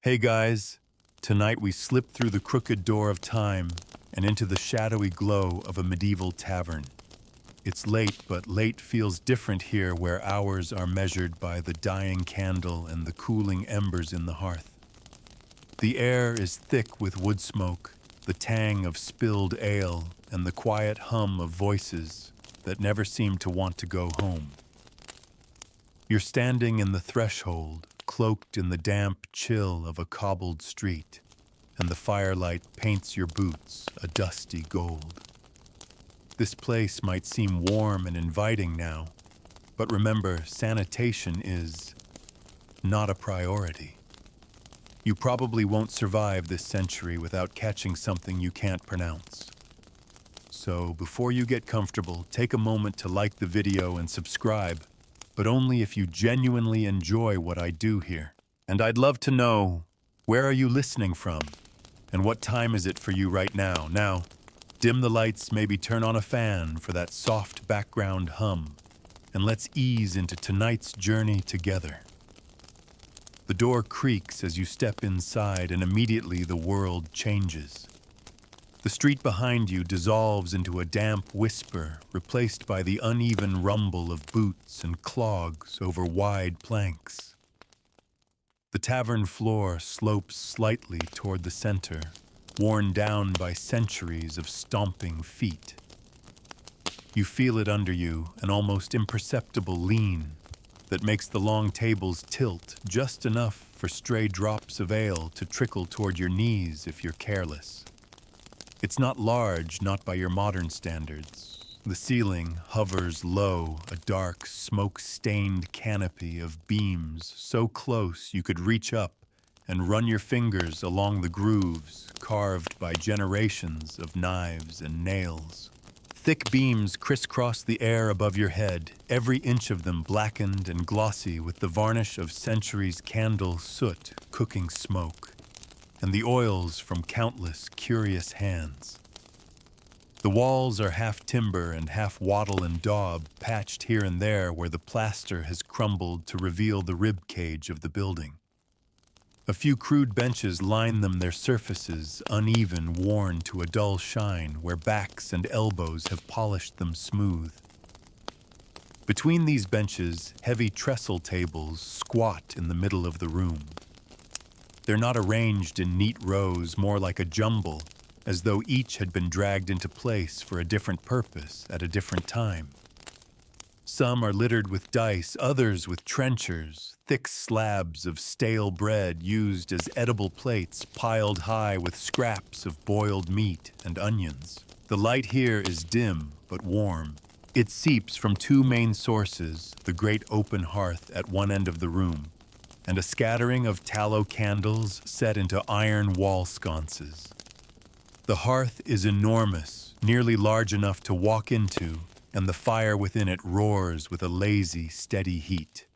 Hey guys, tonight we slip through the crooked door of time and into the shadowy glow of a medieval tavern. It's late, but late feels different here where hours are measured by the dying candle and the cooling embers in the hearth. The air is thick with wood smoke, the tang of spilled ale, and the quiet hum of voices that never seem to want to go home. You're standing in the threshold, cloaked in the damp chill of a cobbled street, and the firelight paints your boots a dusty gold. This place might seem warm and inviting now, but remember, sanitation is not a priority. You probably won't survive this century without catching something you can't pronounce. So before you get comfortable, take a moment to like the video and subscribe, but only if you genuinely enjoy what I do here. And I'd love to know, where are you listening from? And what time is it for you right now? Now, dim the lights, maybe turn on a fan for that soft background hum, and let's ease into tonight's journey together. The door creaks as you step inside, and immediately the world changes. The street behind you dissolves into a damp whisper, replaced by the uneven rumble of boots and clogs over wide planks. The tavern floor slopes slightly toward the center, worn down by centuries of stomping feet. You feel it under you, an almost imperceptible lean that makes the long tables tilt just enough for stray drops of ale to trickle toward your knees if you're careless. It's not large, not by your modern standards. The ceiling hovers low, a dark, smoke-stained canopy of beams so close you could reach up and run your fingers along the grooves carved by generations of knives and nails. Thick beams crisscross the air above your head, every inch of them blackened and glossy with the varnish of centuries' candle soot cooking smoke, and the oils from countless curious hands. The walls are half timber and half wattle and daub, patched here and there where the plaster has crumbled to reveal the rib cage of the building. A few crude benches line them, their surfaces uneven, worn to a dull shine, where backs and elbows have polished them smooth. Between these benches, heavy trestle tables squat in the middle of the room. They're not arranged in neat rows, more like a jumble, as though each had been dragged into place for a different purpose at a different time. Some are littered with dice, others with trenchers, thick slabs of stale bread used as edible plates piled high with scraps of boiled meat and onions. The light here is dim but warm. It seeps from two main sources, the great open hearth at one end of the room, and a scattering of tallow candles set into iron wall sconces. The hearth is enormous, nearly large enough to walk into, and the fire within it roars with a lazy, steady heat.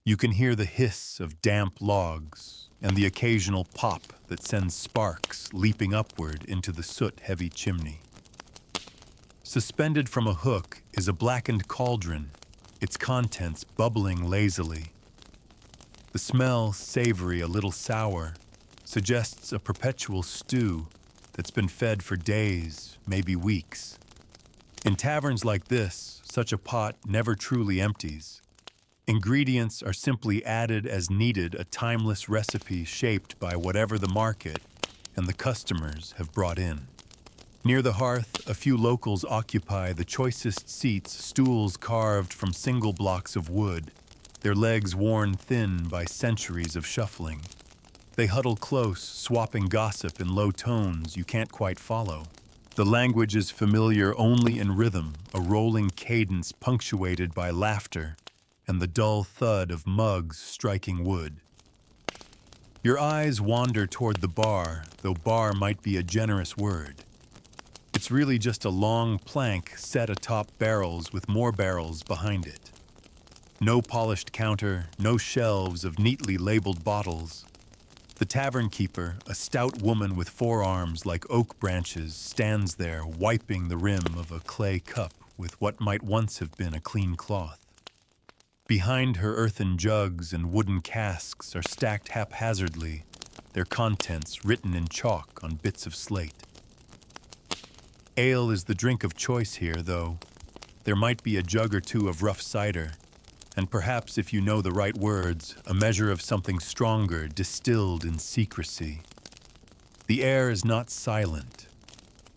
You can hear the hiss of damp logs and the occasional pop that sends sparks leaping upward into the soot-heavy chimney. Suspended from a hook is a blackened cauldron, its contents bubbling lazily. The smell, savory, a little sour, suggests a perpetual stew that's been fed for days, maybe weeks. In taverns like this, such a pot never truly empties. Ingredients are simply added as needed, a timeless recipe shaped by whatever the market and the customers have brought in. Near the hearth, a few locals occupy the choicest seats, stools carved from single blocks of wood, their legs worn thin by centuries of shuffling. They huddle close, swapping gossip in low tones you can't quite follow. The language is familiar only in rhythm, a rolling cadence punctuated by laughter and the dull thud of mugs striking wood. Your eyes wander toward the bar, though bar might be a generous word. It's really just a long plank set atop barrels with more barrels behind it. No polished counter, no shelves of neatly labeled bottles. The tavern keeper, a stout woman with forearms like oak branches, stands there wiping the rim of a clay cup with what might once have been a clean cloth. Behind her, earthen jugs and wooden casks are stacked haphazardly, their contents written in chalk on bits of slate. Ale is the drink of choice here, though. There might be a jug or two of rough cider, and perhaps, if you know the right words, a measure of something stronger distilled in secrecy. The air is not silent,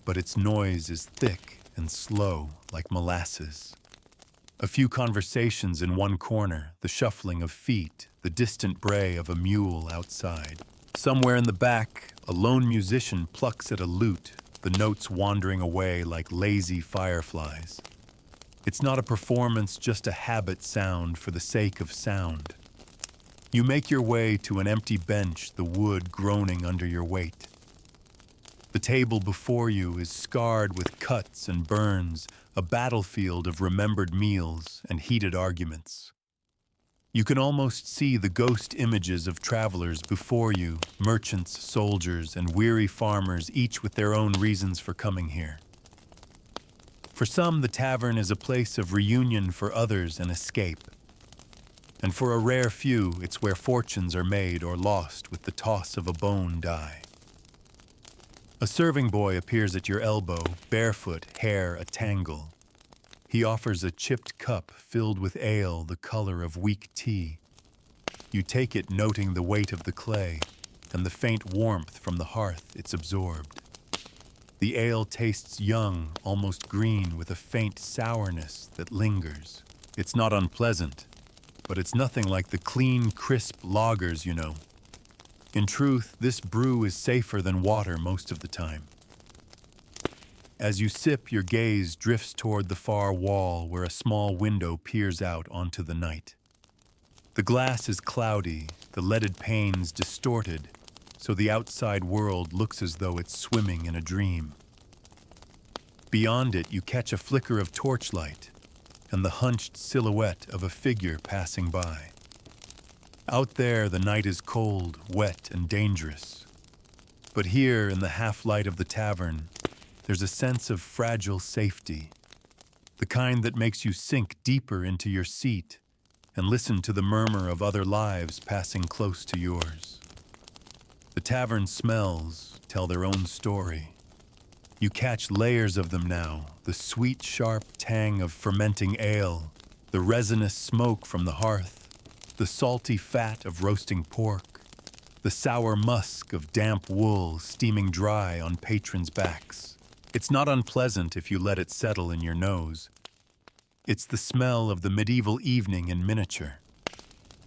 but its noise is thick and slow like molasses. A few conversations in one corner, the shuffling of feet, the distant bray of a mule outside. Somewhere in the back, a lone musician plucks at a lute, the notes wandering away like lazy fireflies. It's not a performance, just a habit sound for the sake of sound. You make your way to an empty bench, the wood groaning under your weight. The table before you is scarred with cuts and burns, a battlefield of remembered meals and heated arguments. You can almost see the ghost images of travelers before you, merchants, soldiers, and weary farmers, each with their own reasons for coming here. For some, the tavern is a place of reunion, for others, an escape. And for a rare few, it's where fortunes are made or lost with the toss of a bone die. A serving boy appears at your elbow, barefoot, hair a tangle. He offers a chipped cup filled with ale the color of weak tea. You take it, noting the weight of the clay and the faint warmth from the hearth it's absorbed. The ale tastes young, almost green, with a faint sourness that lingers. It's not unpleasant, but it's nothing like the clean, crisp lagers you know. In truth, this brew is safer than water most of the time. As you sip, your gaze drifts toward the far wall where a small window peers out onto the night. The glass is cloudy, the leaded panes distorted, so the outside world looks as though it's swimming in a dream. Beyond it, you catch a flicker of torchlight and the hunched silhouette of a figure passing by. Out there, the night is cold, wet, and dangerous. But here, in the half-light of the tavern, there's a sense of fragile safety, the kind that makes you sink deeper into your seat and listen to the murmur of other lives passing close to yours. The tavern smells tell their own story. You catch layers of them now, the sweet, sharp tang of fermenting ale, the resinous smoke from the hearth, the salty fat of roasting pork, the sour musk of damp wool steaming dry on patrons' backs. It's not unpleasant if you let it settle in your nose. It's the smell of the medieval evening in miniature.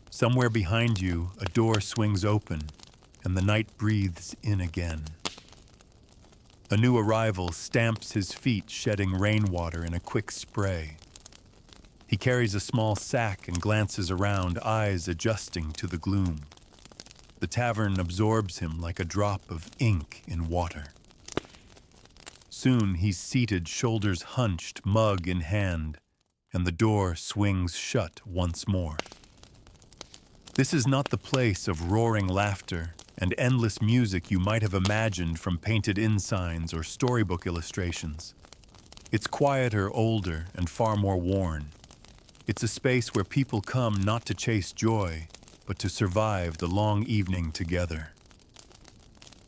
Somewhere behind you, a door swings open, and the night breathes in again. A new arrival stamps his feet, shedding rainwater in a quick spray. He carries a small sack and glances around, eyes adjusting to the gloom. The tavern absorbs him like a drop of ink in water. Soon he's seated, shoulders hunched, mug in hand, and the door swings shut once more. This is not the place of roaring laughter and endless music you might have imagined from painted ensigns or storybook illustrations. It's quieter, older, and far more worn. It's a space where people come not to chase joy, but to survive the long evening together.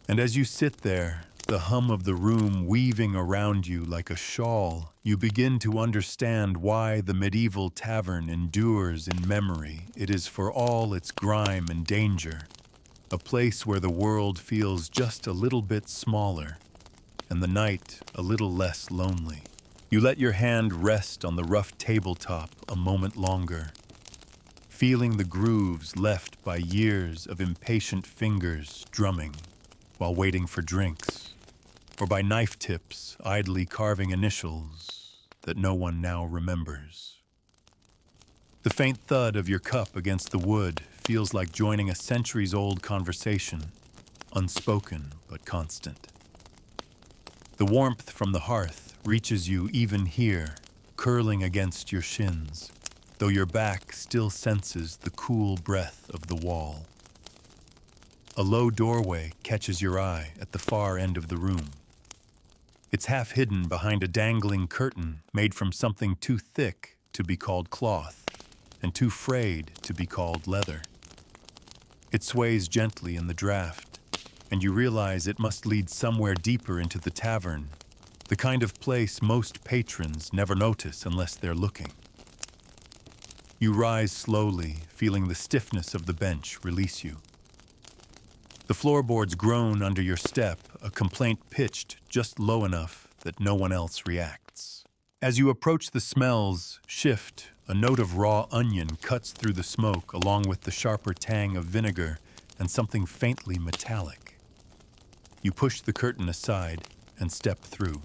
And as you sit there, the hum of the room weaving around you like a shawl, you begin to understand why the medieval tavern endures in memory. It is, for all its grime and danger, a place where the world feels just a little bit smaller, and the night a little less lonely. You let your hand rest on the rough tabletop a moment longer, feeling the grooves left by years of impatient fingers drumming while waiting for drinks, or by knife tips idly carving initials that no one now remembers. The faint thud of your cup against the wood feels like joining a centuries-old conversation, unspoken but constant. The warmth from the hearth reaches you even here, curling against your shins, though your back still senses the cool breath of the wall. A low doorway catches your eye at the far end of the room. It's half hidden behind a dangling curtain made from something too thick to be called cloth and too frayed to be called leather. It sways gently in the draft, and you realize it must lead somewhere deeper into the tavern, the kind of place most patrons never notice unless they're looking. You rise slowly, feeling the stiffness of the bench release you. The floorboards groan under your step, a complaint pitched just low enough that no one else reacts. As you approach, the smells shift. A note of raw onion cuts through the smoke, along with the sharper tang of vinegar and something faintly metallic. You push the curtain aside and step through.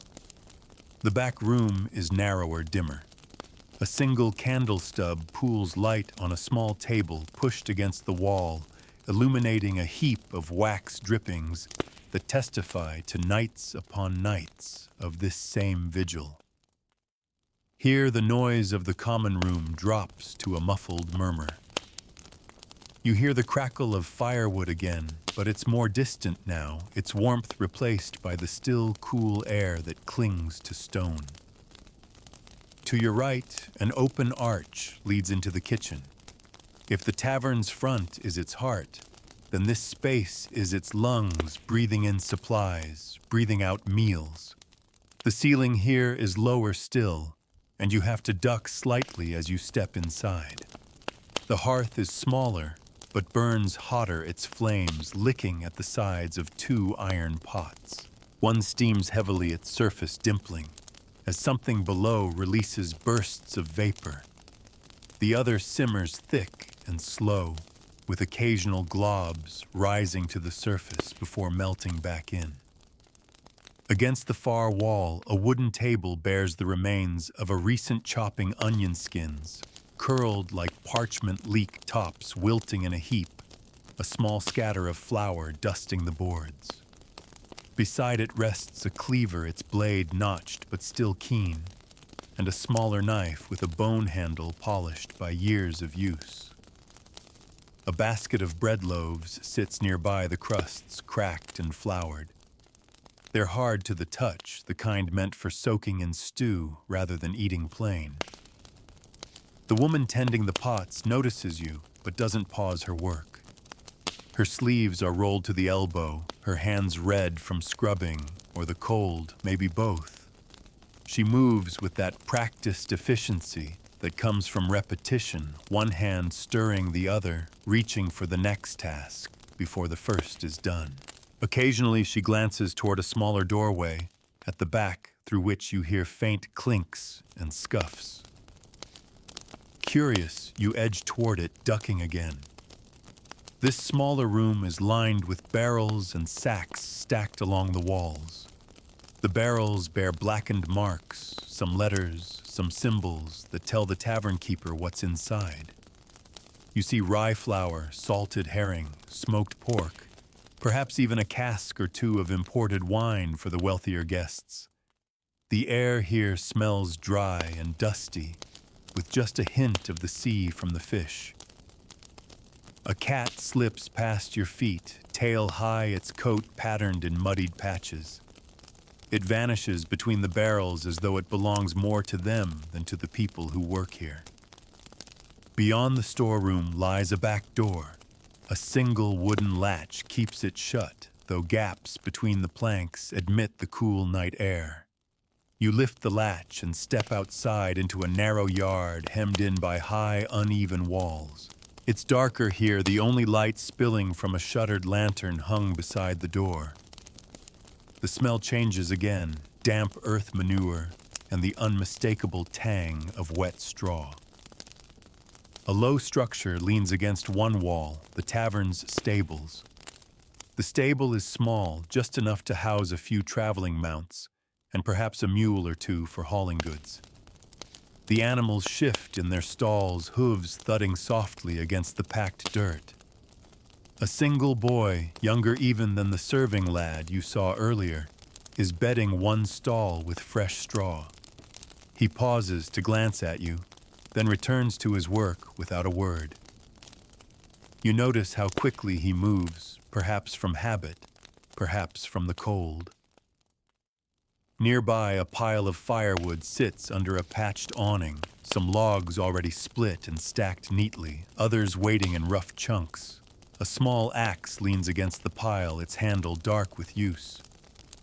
The back room is narrower, dimmer. A single candle stub pools light on a small table pushed against the wall, illuminating a heap of wax drippings that testify to nights upon nights of this same vigil. Here, the noise of the common room drops to a muffled murmur. You hear the crackle of firewood again, but it's more distant now, its warmth replaced by the still, cool air that clings to stone. To your right, an open arch leads into the kitchen. If the tavern's front is its heart, then this space is its lungs, breathing in supplies, breathing out meals. The ceiling here is lower still, and you have to duck slightly as you step inside. The hearth is smaller, but burns hotter, its flames licking at the sides of two iron pots. One steams heavily, its surface dimpling, as something below releases bursts of vapor. The other simmers thick and slow, with occasional globs rising to the surface before melting back in. Against the far wall, a wooden table bears the remains of a recent chopping onion skins, curled like parchment leek tops wilting in a heap, a small scatter of flour dusting the boards. Beside it rests a cleaver, its blade notched but still keen, and a smaller knife with a bone handle polished by years of use. A basket of bread loaves sits nearby, the crusts cracked and floured. They're hard to the touch, the kind meant for soaking in stew rather than eating plain. The woman tending the pots notices you, but doesn't pause her work. Her sleeves are rolled to the elbow, her hands red from scrubbing, or the cold, maybe both. She moves with that practiced efficiency that comes from repetition, one hand stirring the other, reaching for the next task before the first is done. Occasionally, she glances toward a smaller doorway at the back, through which you hear faint clinks and scuffs. Curious, you edge toward it, ducking again. This smaller room is lined with barrels and sacks stacked along the walls. The barrels bear blackened marks, some letters, some symbols that tell the tavern keeper what's inside. You see rye flour, salted herring, smoked pork, perhaps even a cask or two of imported wine for the wealthier guests. The air here smells dry and dusty, with just a hint of the sea from the fish. A cat slips past your feet, tail high, its coat patterned in muddied patches. It vanishes between the barrels as though it belongs more to them than to the people who work here. Beyond the storeroom lies a back door. A single wooden latch keeps it shut, though gaps between the planks admit the cool night air. You lift the latch and step outside into a narrow yard hemmed in by high, uneven walls. It's darker here, the only light spilling from a shuttered lantern hung beside the door. The smell changes again, damp earth manure and the unmistakable tang of wet straw. A low structure leans against one wall, the tavern's stables. The stable is small, just enough to house a few traveling mounts, and perhaps a mule or two for hauling goods. The animals shift in their stalls, hooves thudding softly against the packed dirt. A single boy, younger even than the serving lad you saw earlier, is bedding one stall with fresh straw. He pauses to glance at you, then returns to his work without a word. You notice how quickly he moves, perhaps from habit, perhaps from the cold. Nearby, a pile of firewood sits under a patched awning, some logs already split and stacked neatly, others waiting in rough chunks. A small axe leans against the pile, its handle dark with use.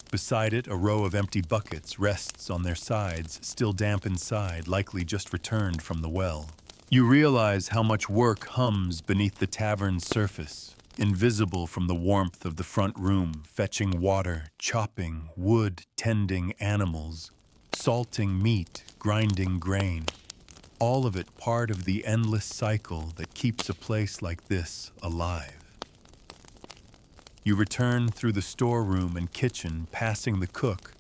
Beside it, a row of empty buckets rests on their sides, still damp inside, likely just returned from the well. You realize how much work hums beneath the tavern's surface, invisible from the warmth of the front room, fetching water, chopping wood, tending animals, salting meat, grinding grain. All of it part of the endless cycle that keeps a place like this alive. You return through the storeroom and kitchen, passing the cook,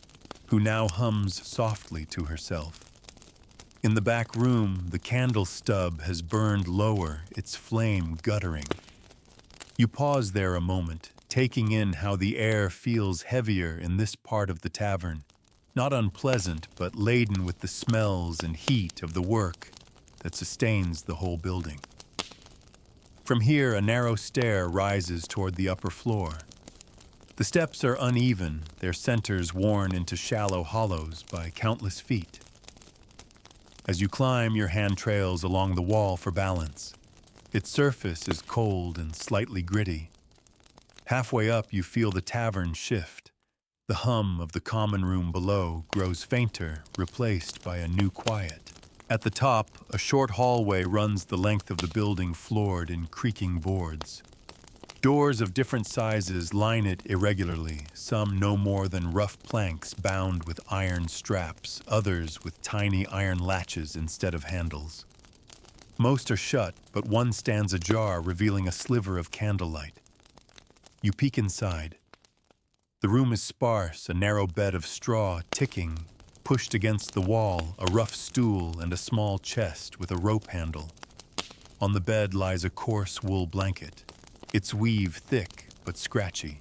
who now hums softly to herself. In the back room, the candle stub has burned lower, its flame guttering. You pause there a moment, taking in how the air feels heavier in this part of the tavern, not unpleasant, but laden with the smells and heat of the work that sustains the whole building. From here, a narrow stair rises toward the upper floor. The steps are uneven, their centers worn into shallow hollows by countless feet. As you climb, your hand trails along the wall for balance. Its surface is cold and slightly gritty. Halfway up, you feel the tavern shift. The hum of the common room below grows fainter, replaced by a new quiet. At the top, a short hallway runs the length of the building, floored in creaking boards. Doors of different sizes line it irregularly, some no more than rough planks bound with iron straps, others with tiny iron latches instead of handles. Most are shut, but one stands ajar, revealing a sliver of candlelight. You peek inside. The room is sparse, a narrow bed of straw ticking. Pushed against the wall, a rough stool and a small chest with a rope handle. On the bed lies a coarse wool blanket, its weave thick but scratchy.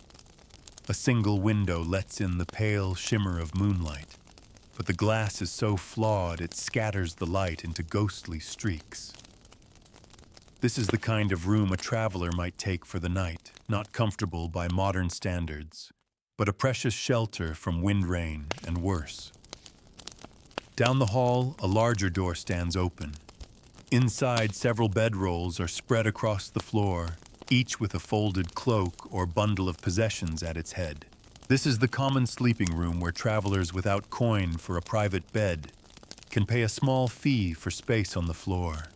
A single window lets in the pale shimmer of moonlight, but the glass is so flawed it scatters the light into ghostly streaks. This is the kind of room a traveler might take for the night, not comfortable by modern standards, but a precious shelter from wind, rain, and worse. Down the hall, a larger door stands open. Inside, several bedrolls are spread across the floor, each with a folded cloak or bundle of possessions at its head. This is the common sleeping room where travelers without coin for a private bed can pay a small fee for space on the floor.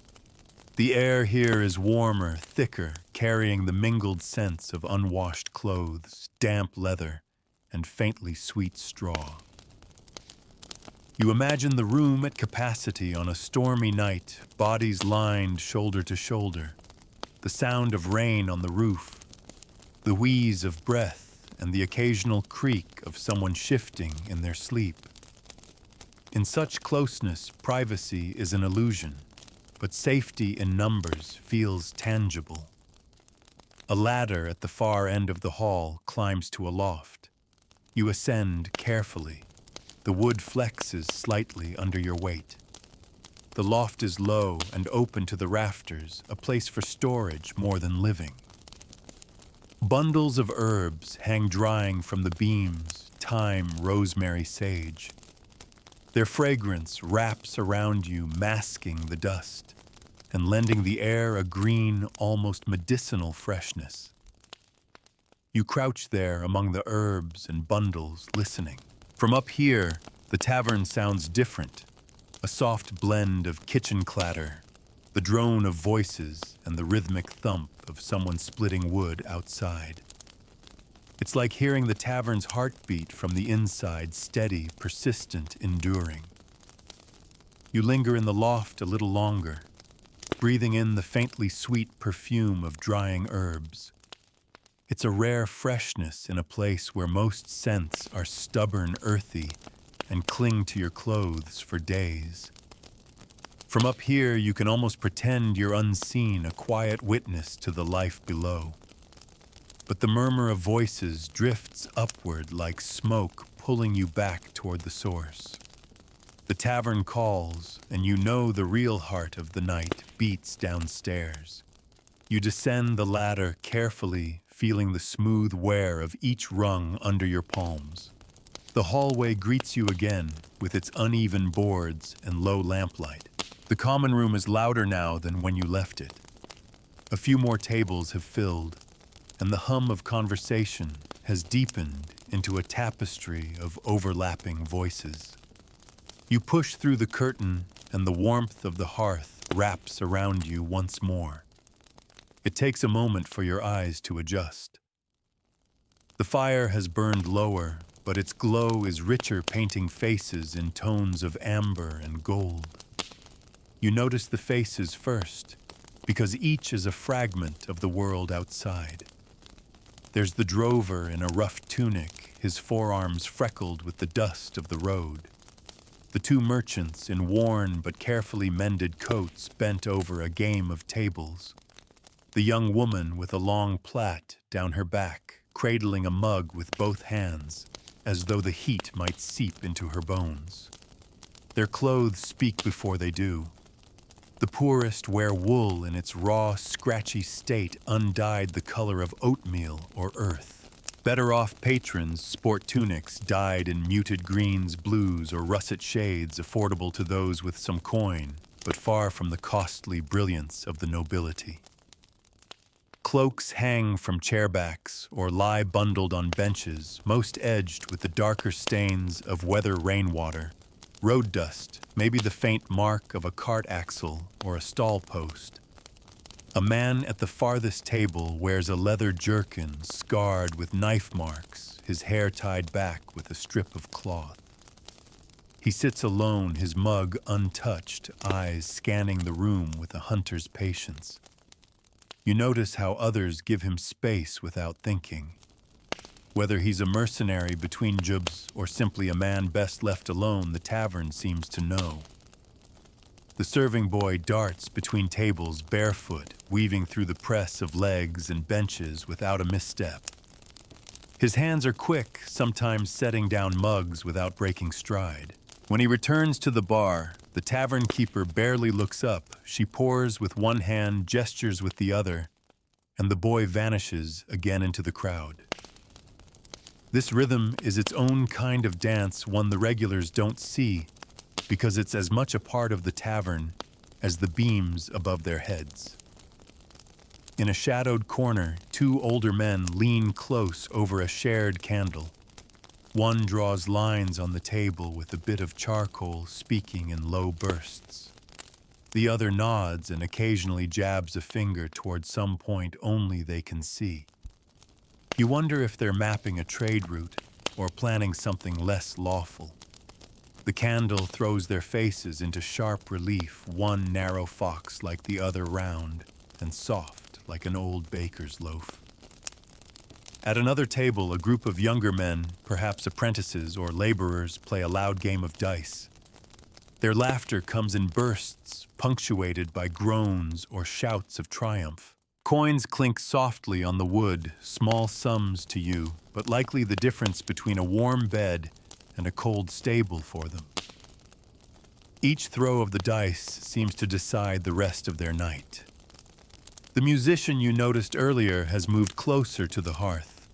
The air here is warmer, thicker, carrying the mingled scents of unwashed clothes, damp leather, and faintly sweet straw. You imagine the room at capacity on a stormy night, bodies lined shoulder to shoulder, the sound of rain on the roof, the wheeze of breath, and the occasional creak of someone shifting in their sleep. In such closeness, privacy is an illusion, but safety in numbers feels tangible. A ladder at the far end of the hall climbs to a loft. You ascend carefully. The wood flexes slightly under your weight. The loft is low and open to the rafters, a place for storage more than living. Bundles of herbs hang drying from the beams, thyme, rosemary, sage. Their fragrance wraps around you, masking the dust and lending the air a green, almost medicinal freshness. You crouch there among the herbs and bundles, listening. From up here, the tavern sounds different, a soft blend of kitchen clatter, the drone of voices, and the rhythmic thump of someone splitting wood outside. It's like hearing the tavern's heartbeat from the inside, steady, persistent, enduring. You linger in the loft a little longer, breathing in the faintly sweet perfume of drying herbs. It's a rare freshness in a place where most scents are stubborn, earthy, and cling to your clothes for days. From up here, you can almost pretend you're unseen, a quiet witness to the life below. But the murmur of voices drifts upward like smoke, pulling you back toward the source. The tavern calls, and you know the real heart of the night beats downstairs. You descend the ladder carefully, feeling the smooth wear of each rung under your palms. The hallway greets you again with its uneven boards and low lamplight. The common room is louder now than when you left it. A few more tables have filled, and the hum of conversation has deepened into a tapestry of overlapping voices. You push through the curtain, and the warmth of the hearth wraps around you once more. It takes a moment for your eyes to adjust. The fire has burned lower, but its glow is richer, painting faces in tones of amber and gold. You notice the faces first, because each is a fragment of the world outside. There's the drover in a rough tunic, his forearms freckled with the dust of the road. The two merchants in worn but carefully mended coats bent over a game of tables. The young woman with a long plait down her back, cradling a mug with both hands, as though the heat might seep into her bones. Their clothes speak before they do. The poorest wear wool in its raw, scratchy state, undyed the color of oatmeal or earth. Better-off patrons sport tunics dyed in muted greens, blues, or russet shades affordable to those with some coin, but far from the costly brilliance of the nobility. Cloaks hang from chairbacks or lie bundled on benches, most edged with the darker stains of weather rainwater, road dust, maybe the faint mark of a cart axle or a stall post. A man at the farthest table wears a leather jerkin scarred with knife marks, his hair tied back with a strip of cloth. He sits alone, his mug untouched, eyes scanning the room with a hunter's patience. You notice how others give him space without thinking. Whether he's a mercenary between jobs or simply a man best left alone, the tavern seems to know. The serving boy darts between tables barefoot, weaving through the press of legs and benches without a misstep. His hands are quick, sometimes setting down mugs without breaking stride. When he returns to the bar, the tavern keeper barely looks up. She pours with one hand, gestures with the other, and the boy vanishes again into the crowd. This rhythm is its own kind of dance, one the regulars don't see, because it's as much a part of the tavern as the beams above their heads. In a shadowed corner, two older men lean close over a shared candle. One draws lines on the table with a bit of charcoal, speaking in low bursts. The other nods and occasionally jabs a finger toward some point only they can see. You wonder if they're mapping a trade route or planning something less lawful. The candle throws their faces into sharp relief, one narrow fox like the other round and soft like an old baker's loaf. At another table, a group of younger men, perhaps apprentices or laborers, play a loud game of dice. Their laughter comes in bursts, punctuated by groans or shouts of triumph. Coins clink softly on the wood, small sums to you, but likely the difference between a warm bed and a cold stable for them. Each throw of the dice seems to decide the rest of their night. The musician you noticed earlier has moved closer to the hearth.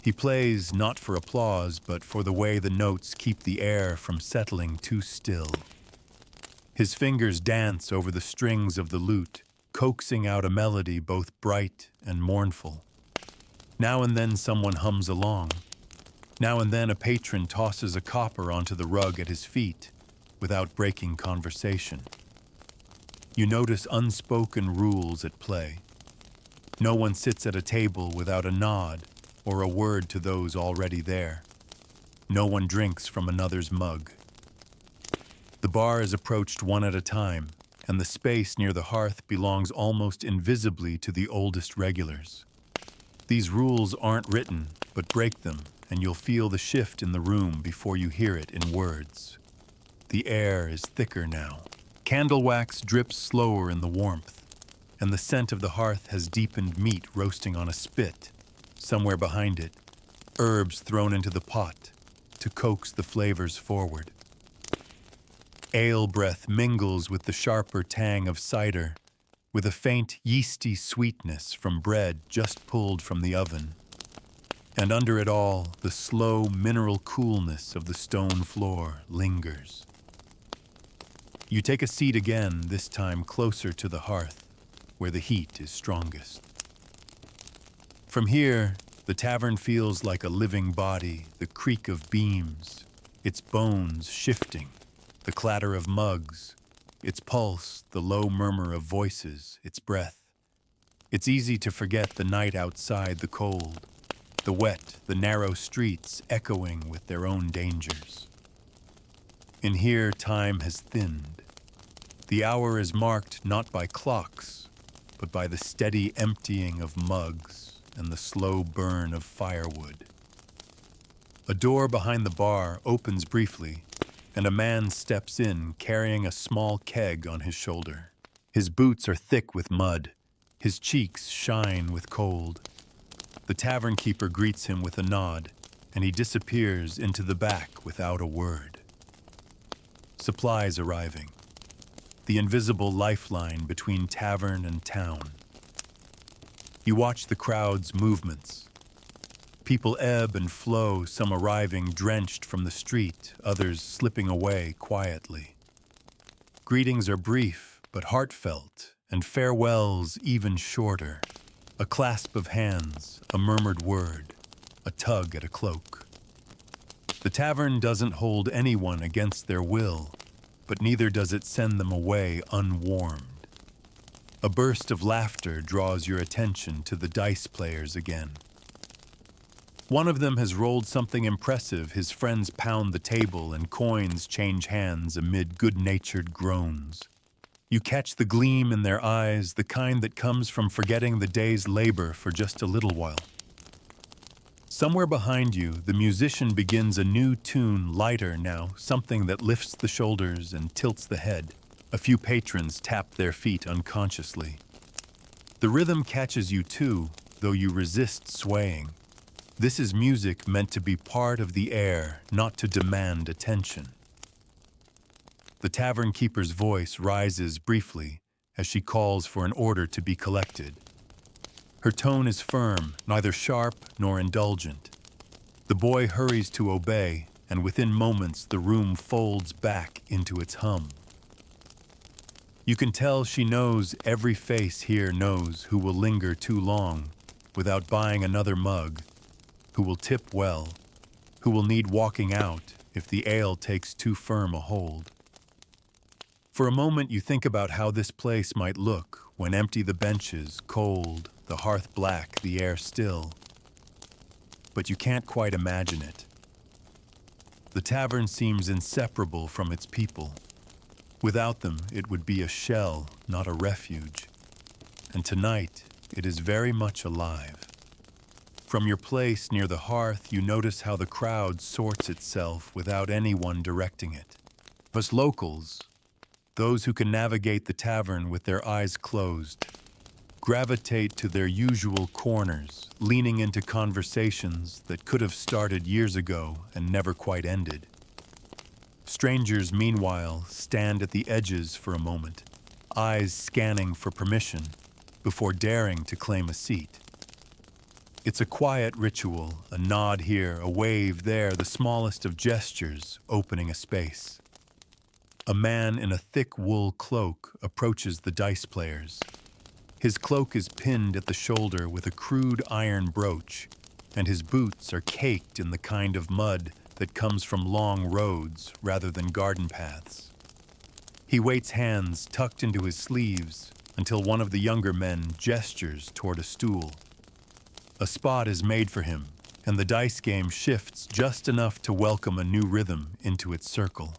He plays not for applause, but for the way the notes keep the air from settling too still. His fingers dance over the strings of the lute, coaxing out a melody both bright and mournful. Now and then someone hums along. Now and then a patron tosses a copper onto the rug at his feet without breaking conversation. You notice unspoken rules at play. No one sits at a table without a nod or a word to those already there. No one drinks from another's mug. The bar is approached one at a time, and the space near the hearth belongs almost invisibly to the oldest regulars. These rules aren't written, but break them, and you'll feel the shift in the room before you hear it in words. The air is thicker now. Candle wax drips slower in the warmth, and the scent of the hearth has deepened meat roasting on a spit. Somewhere behind it, herbs thrown into the pot to coax the flavors forward. Ale breath mingles with the sharper tang of cider, with a faint yeasty sweetness from bread just pulled from the oven. And under it all, the slow mineral coolness of the stone floor lingers. You take a seat again, this time closer to the hearth, where the heat is strongest. From here, the tavern feels like a living body, the creak of beams, its bones shifting, the clatter of mugs, its pulse, the low murmur of voices, its breath. It's easy to forget the night outside, the cold, the wet, the narrow streets echoing with their own dangers. In here, time has thinned. The hour is marked not by clocks, but by the steady emptying of mugs and the slow burn of firewood. A door behind the bar opens briefly, and a man steps in carrying a small keg on his shoulder. His boots are thick with mud. His cheeks shine with cold. The tavern keeper greets him with a nod, and he disappears into the back without a word. Supplies arriving. The invisible lifeline between tavern and town. You watch the crowd's movements. People ebb and flow, some arriving drenched from the street, others slipping away quietly. Greetings are brief but heartfelt, and farewells even shorter. A clasp of hands, a murmured word, a tug at a cloak. The tavern doesn't hold anyone against their will, but neither does it send them away unwarmed. A burst of laughter draws your attention to the dice players again. One of them has rolled something impressive. His friends pound the table and coins change hands amid good-natured groans. You catch the gleam in their eyes, the kind that comes from forgetting the day's labor for just a little while. Somewhere behind you, the musician begins a new tune, lighter now, something that lifts the shoulders and tilts the head. A few patrons tap their feet unconsciously. The rhythm catches you too, though you resist swaying. This is music meant to be part of the air, not to demand attention. The tavern keeper's voice rises briefly as she calls for an order to be collected. Her tone is firm, neither sharp nor indulgent. The boy hurries to obey, and within moments the room folds back into its hum. You can tell she knows every face here knows who will linger too long without buying another mug, who will tip well, who will need walking out if the ale takes too firm a hold. For a moment you think about how this place might look when empty, the benches, cold, the hearth black, the air still. But you can't quite imagine it. The tavern seems inseparable from its people. Without them, it would be a shell, not a refuge. And tonight, it is very much alive. From your place near the hearth, you notice how the crowd sorts itself without anyone directing it. Us locals, those who can navigate the tavern with their eyes closed, gravitate to their usual corners, leaning into conversations that could have started years ago and never quite ended. Strangers, meanwhile, stand at the edges for a moment, eyes scanning for permission before daring to claim a seat. It's a quiet ritual, a nod here, a wave there, the smallest of gestures opening a space. A man in a thick wool cloak approaches the dice players. His cloak is pinned at the shoulder with a crude iron brooch, and his boots are caked in the kind of mud that comes from long roads rather than garden paths. He waits, hands tucked into his sleeves, until one of the younger men gestures toward a stool. A spot is made for him, and the dice game shifts just enough to welcome a new rhythm into its circle.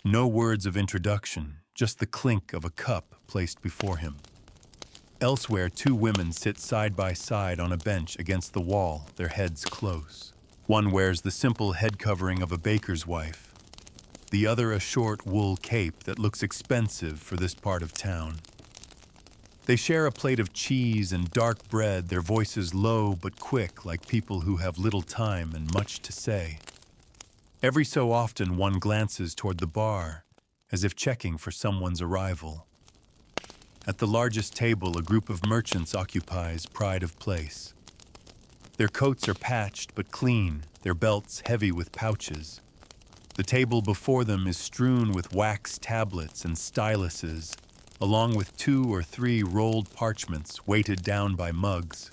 No words of introduction, just the clink of a cup placed before him. Elsewhere, two women sit side by side on a bench against the wall, their heads close. One wears the simple head covering of a baker's wife, the other a short wool cape that looks expensive for this part of town. They share a plate of cheese and dark bread, their voices low but quick, like people who have little time and much to say. Every so often one glances toward the bar, as if checking for someone's arrival. At the largest table, a group of merchants occupies pride of place. Their coats are patched but clean, their belts heavy with pouches. The table before them is strewn with wax tablets and styluses, along with 2 or 3 rolled parchments weighted down by mugs.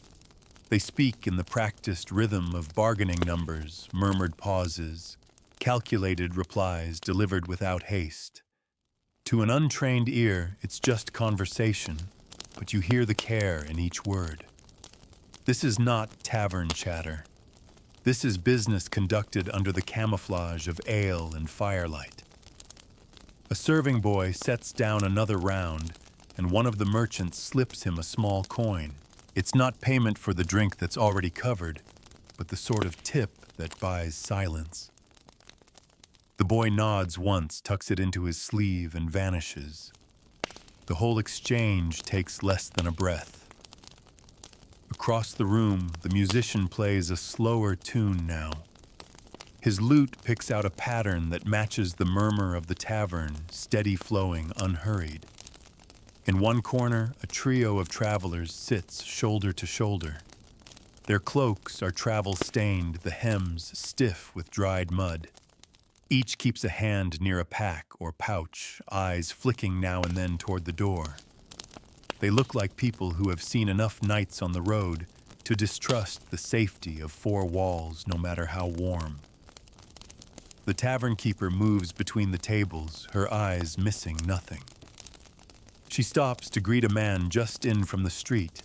They speak in the practiced rhythm of bargaining numbers, murmured pauses, calculated replies delivered without haste. To an untrained ear, it's just conversation, but you hear the care in each word. This is not tavern chatter. This is business conducted under the camouflage of ale and firelight. A serving boy sets down another round, and one of the merchants slips him a small coin. It's not payment for the drink that's already covered, but the sort of tip that buys silence. The boy nods once, tucks it into his sleeve, and vanishes. The whole exchange takes less than a breath. Across the room, the musician plays a slower tune now. His lute picks out a pattern that matches the murmur of the tavern, steady flowing, unhurried. In one corner, a trio of travelers sits shoulder to shoulder. Their cloaks are travel-stained, the hems stiff with dried mud. Each keeps a hand near a pack or pouch, eyes flicking now and then toward the door. They look like people who have seen enough nights on the road to distrust the safety of four walls, no matter how warm. The tavern keeper moves between the tables, her eyes missing nothing. She stops to greet a man just in from the street,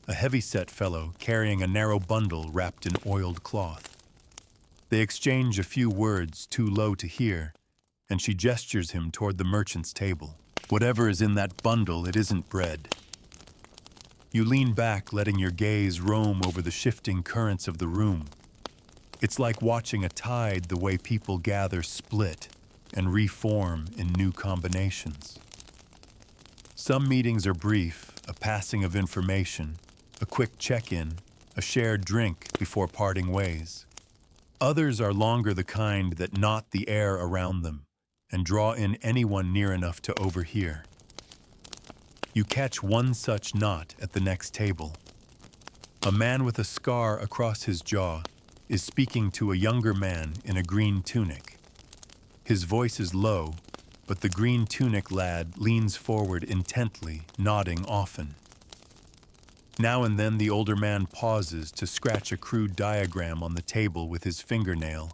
a heavy-set fellow carrying a narrow bundle wrapped in oiled cloth. They exchange a few words too low to hear, and she gestures him toward the merchant's table. Whatever is in that bundle, it isn't bread. You lean back, letting your gaze roam over the shifting currents of the room. It's like watching a tide, the way people gather, split, and reform in new combinations. Some meetings are brief, a passing of information, a quick check-in, a shared drink before parting ways. Others are longer, the kind that knot the air around them and draw in anyone near enough to overhear. You catch one such knot at the next table. A man with a scar across his jaw is speaking to a younger man in a green tunic. His voice is low, but the green tunic lad leans forward intently, nodding often. Now and then the older man pauses to scratch a crude diagram on the table with his fingernail,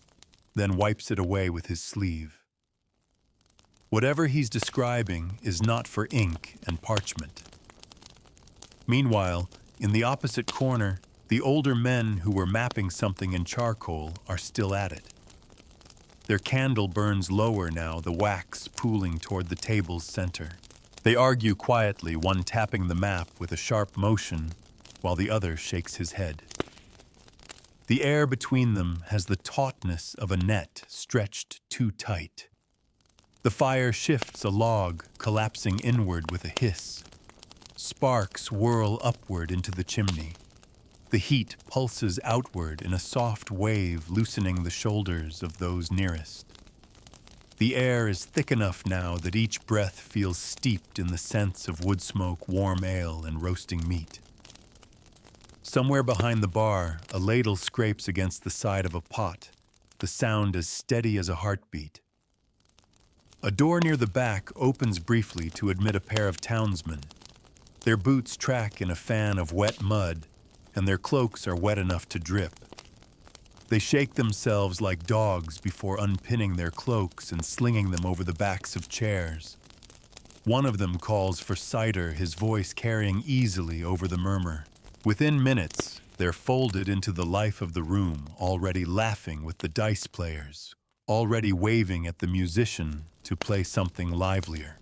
then wipes it away with his sleeve. Whatever he's describing is not for ink and parchment. Meanwhile, in the opposite corner, the older men who were mapping something in charcoal are still at it. Their candle burns lower now, the wax pooling toward the table's center. They argue quietly, one tapping the map with a sharp motion, while the other shakes his head. The air between them has the tautness of a net stretched too tight. The fire shifts a log, collapsing inward with a hiss. Sparks whirl upward into the chimney. The heat pulses outward in a soft wave, loosening the shoulders of those nearest. The air is thick enough now that each breath feels steeped in the scents of wood smoke, warm ale, and roasting meat. Somewhere behind the bar, a ladle scrapes against the side of a pot, the sound as steady as a heartbeat. A door near the back opens briefly to admit a pair of townsmen. Their boots track in a fan of wet mud, and their cloaks are wet enough to drip. They shake themselves like dogs before unpinning their cloaks and slinging them over the backs of chairs. One of them calls for cider, his voice carrying easily over the murmur. Within minutes, they're folded into the life of the room, already laughing with the dice players, already waving at the musician to play something livelier.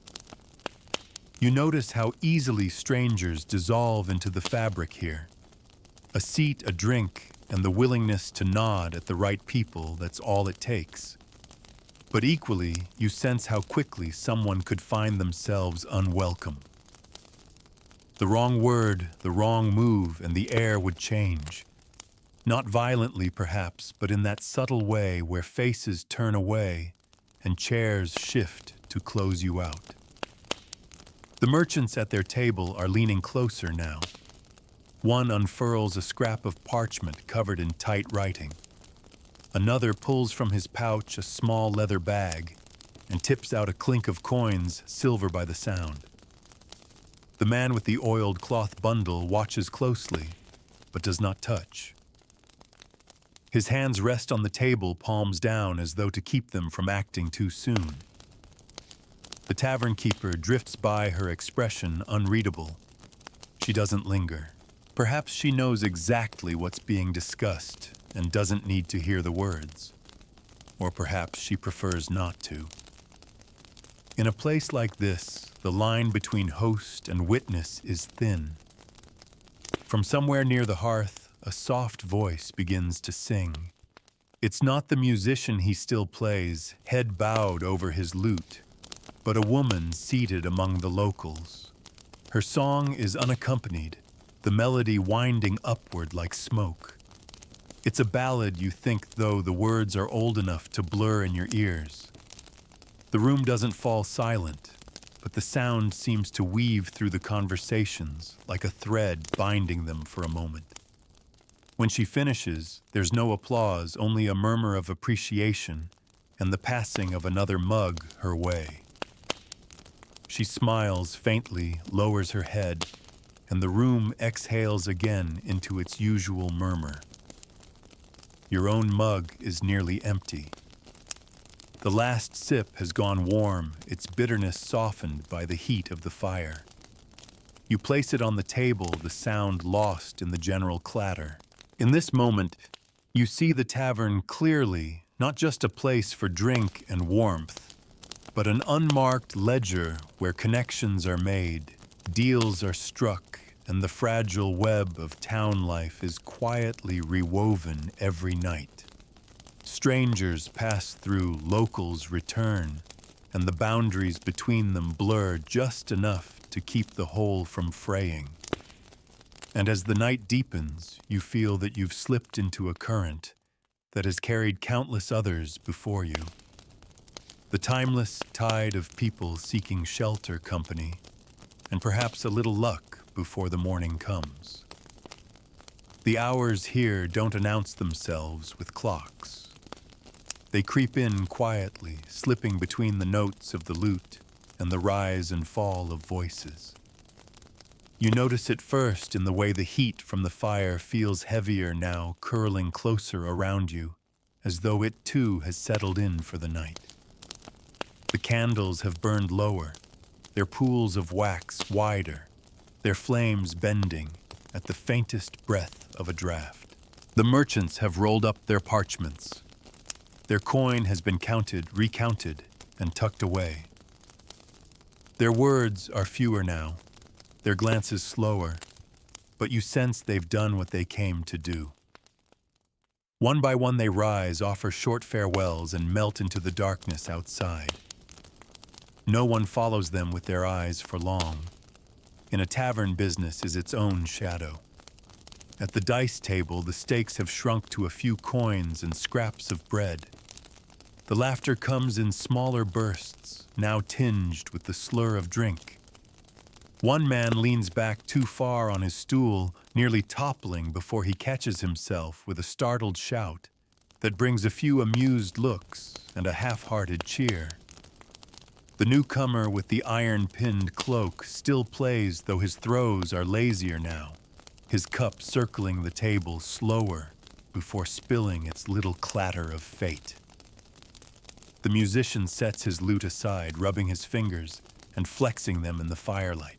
You notice how easily strangers dissolve into the fabric here. A seat, a drink, and the willingness to nod at the right people, that's all it takes. But equally, you sense how quickly someone could find themselves unwelcome. The wrong word, the wrong move, and the air would change. Not violently, perhaps, but in that subtle way where faces turn away and chairs shift to close you out. The merchants at their table are leaning closer now. One unfurls a scrap of parchment covered in tight writing. Another pulls from his pouch a small leather bag and tips out a clink of coins, silver by the sound. The man with the oiled cloth bundle watches closely, but does not touch. His hands rest on the table, palms down, as though to keep them from acting too soon. The tavern keeper drifts by, her expression unreadable. She doesn't linger. Perhaps she knows exactly what's being discussed and doesn't need to hear the words. Or perhaps she prefers not to. In a place like this, the line between host and witness is thin. From somewhere near the hearth, a soft voice begins to sing. It's not the musician he still plays, head bowed over his lute, but a woman seated among the locals. Her song is unaccompanied, the melody winding upward like smoke. It's a ballad, you think, though the words are old enough to blur in your ears. The room doesn't fall silent, but the sound seems to weave through the conversations like a thread binding them for a moment. When she finishes, there's no applause, only a murmur of appreciation and the passing of another mug her way. She smiles faintly, lowers her head, and the room exhales again into its usual murmur. Your own mug is nearly empty. The last sip has gone warm, its bitterness softened by the heat of the fire. You place it on the table, the sound lost in the general clatter. In this moment, you see the tavern clearly, not just a place for drink and warmth, but an unmarked ledger where connections are made, deals are struck, and the fragile web of town life is quietly rewoven every night. Strangers pass through, locals return, and the boundaries between them blur just enough to keep the whole from fraying. And as the night deepens, you feel that you've slipped into a current that has carried countless others before you. The timeless tide of people seeking shelter, company, and perhaps a little luck before the morning comes. The hours here don't announce themselves with clocks. They creep in quietly, slipping between the notes of the lute and the rise and fall of voices. You notice it first in the way the heat from the fire feels heavier now, curling closer around you, as though it too has settled in for the night. The candles have burned lower, their pools of wax wider, their flames bending at the faintest breath of a draft. The merchants have rolled up their parchments. Their coin has been counted, recounted, and tucked away. Their words are fewer now, their glances slower, but you sense they've done what they came to do. One by one they rise, offer short farewells, and melt into the darkness outside. No one follows them with their eyes for long. In a tavern, business is its own shadow. At the dice table, the stakes have shrunk to a few coins and scraps of bread. The laughter comes in smaller bursts, now tinged with the slur of drink. One man leans back too far on his stool, nearly toppling before he catches himself with a startled shout that brings a few amused looks and a half-hearted cheer. The newcomer with the iron-pinned cloak still plays, though his throws are lazier now, his cup circling the table slower before spilling its little clatter of fate. The musician sets his lute aside, rubbing his fingers and flexing them in the firelight.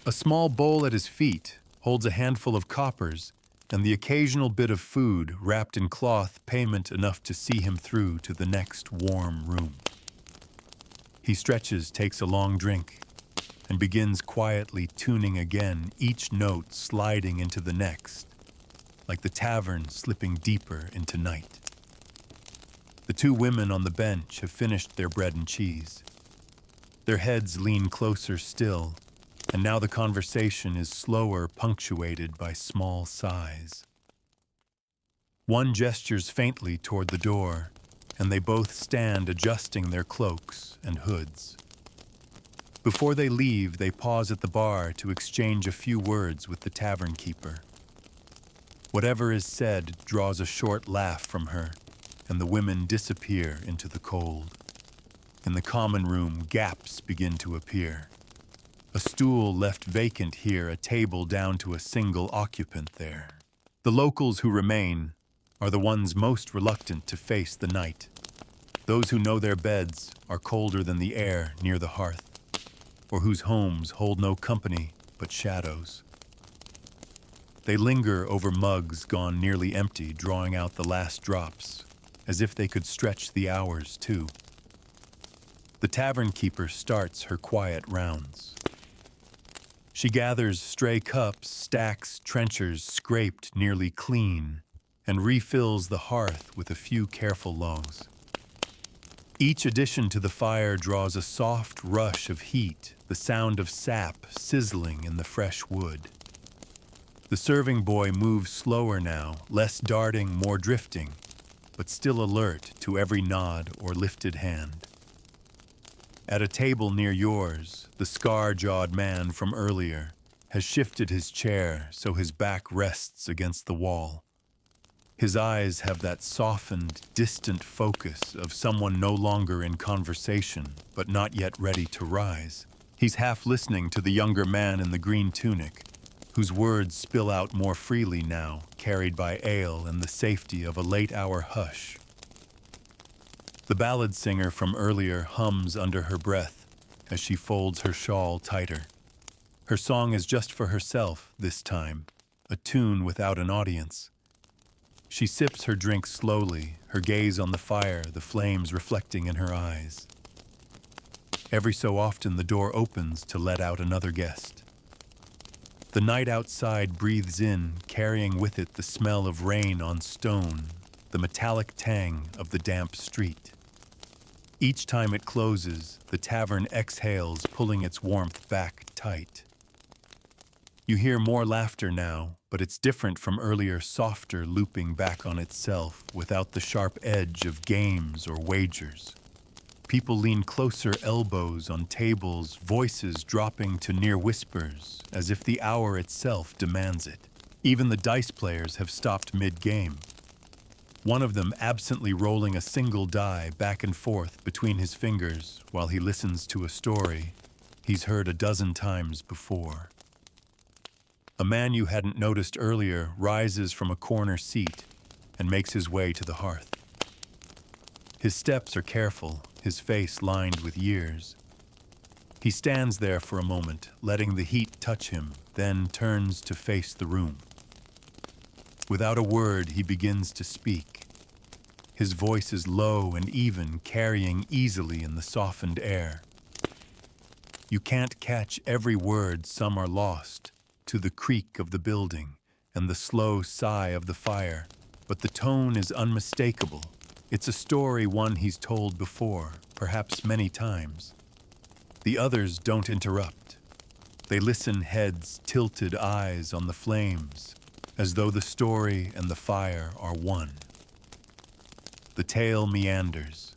A small bowl at his feet holds a handful of coppers and the occasional bit of food wrapped in cloth, payment enough to see him through to the next warm room. He stretches, takes a long drink, and begins quietly tuning again, each note sliding into the next, like the tavern slipping deeper into night. The two women on the bench have finished their bread and cheese. Their heads lean closer still, and now the conversation is slower, punctuated by small sighs. One gestures faintly toward the door, and they both stand adjusting their cloaks and hoods. Before they leave, they pause at the bar to exchange a few words with the tavern keeper. Whatever is said draws a short laugh from her, and the women disappear into the cold. In the common room, gaps begin to appear. A stool left vacant here, a table down to a single occupant there. The locals who remain are the ones most reluctant to face the night. Those who know their beds are colder than the air near the hearth, or whose homes hold no company but shadows. They linger over mugs gone nearly empty, drawing out the last drops, as if they could stretch the hours too. The tavern keeper starts her quiet rounds. She gathers stray cups, stacks trenchers scraped nearly clean, and refills the hearth with a few careful lugs. Each addition to the fire draws a soft rush of heat, the sound of sap sizzling in the fresh wood. The serving boy moves slower now, less darting, more drifting, but still alert to every nod or lifted hand. At a table near yours, the scar-jawed man from earlier has shifted his chair so his back rests against the wall. His eyes have that softened, distant focus of someone no longer in conversation, but not yet ready to rise. He's half listening to the younger man in the green tunic, whose words spill out more freely now, carried by ale and the safety of a late-hour hush. The ballad singer from earlier hums under her breath as she folds her shawl tighter. Her song is just for herself this time, a tune without an audience. She sips her drink slowly, her gaze on the fire, the flames reflecting in her eyes. Every so often the door opens to let out another guest. The night outside breathes in, carrying with it the smell of rain on stone, the metallic tang of the damp street. Each time it closes, the tavern exhales, pulling its warmth back tight. You hear more laughter now, but it's different from earlier, softer looping back on itself without the sharp edge of games or wagers. People lean closer, elbows on tables, voices dropping to near whispers, as if the hour itself demands it. Even the dice players have stopped mid-game. One of them absently rolling a single die back and forth between his fingers while he listens to a story he's heard a dozen times before. A man you hadn't noticed earlier rises from a corner seat and makes his way to the hearth. His steps are careful, his face lined with years. He stands there for a moment, letting the heat touch him, then turns to face the room. Without a word, he begins to speak. His voice is low and even, carrying easily in the softened air. You can't catch every word, some are lost to the creak of the building and the slow sigh of the fire, but the tone is unmistakable. It's a story one he's told before, perhaps many times. The others don't interrupt. They listen, heads tilted, eyes on the flames, as though the story and the fire are one. The tale meanders.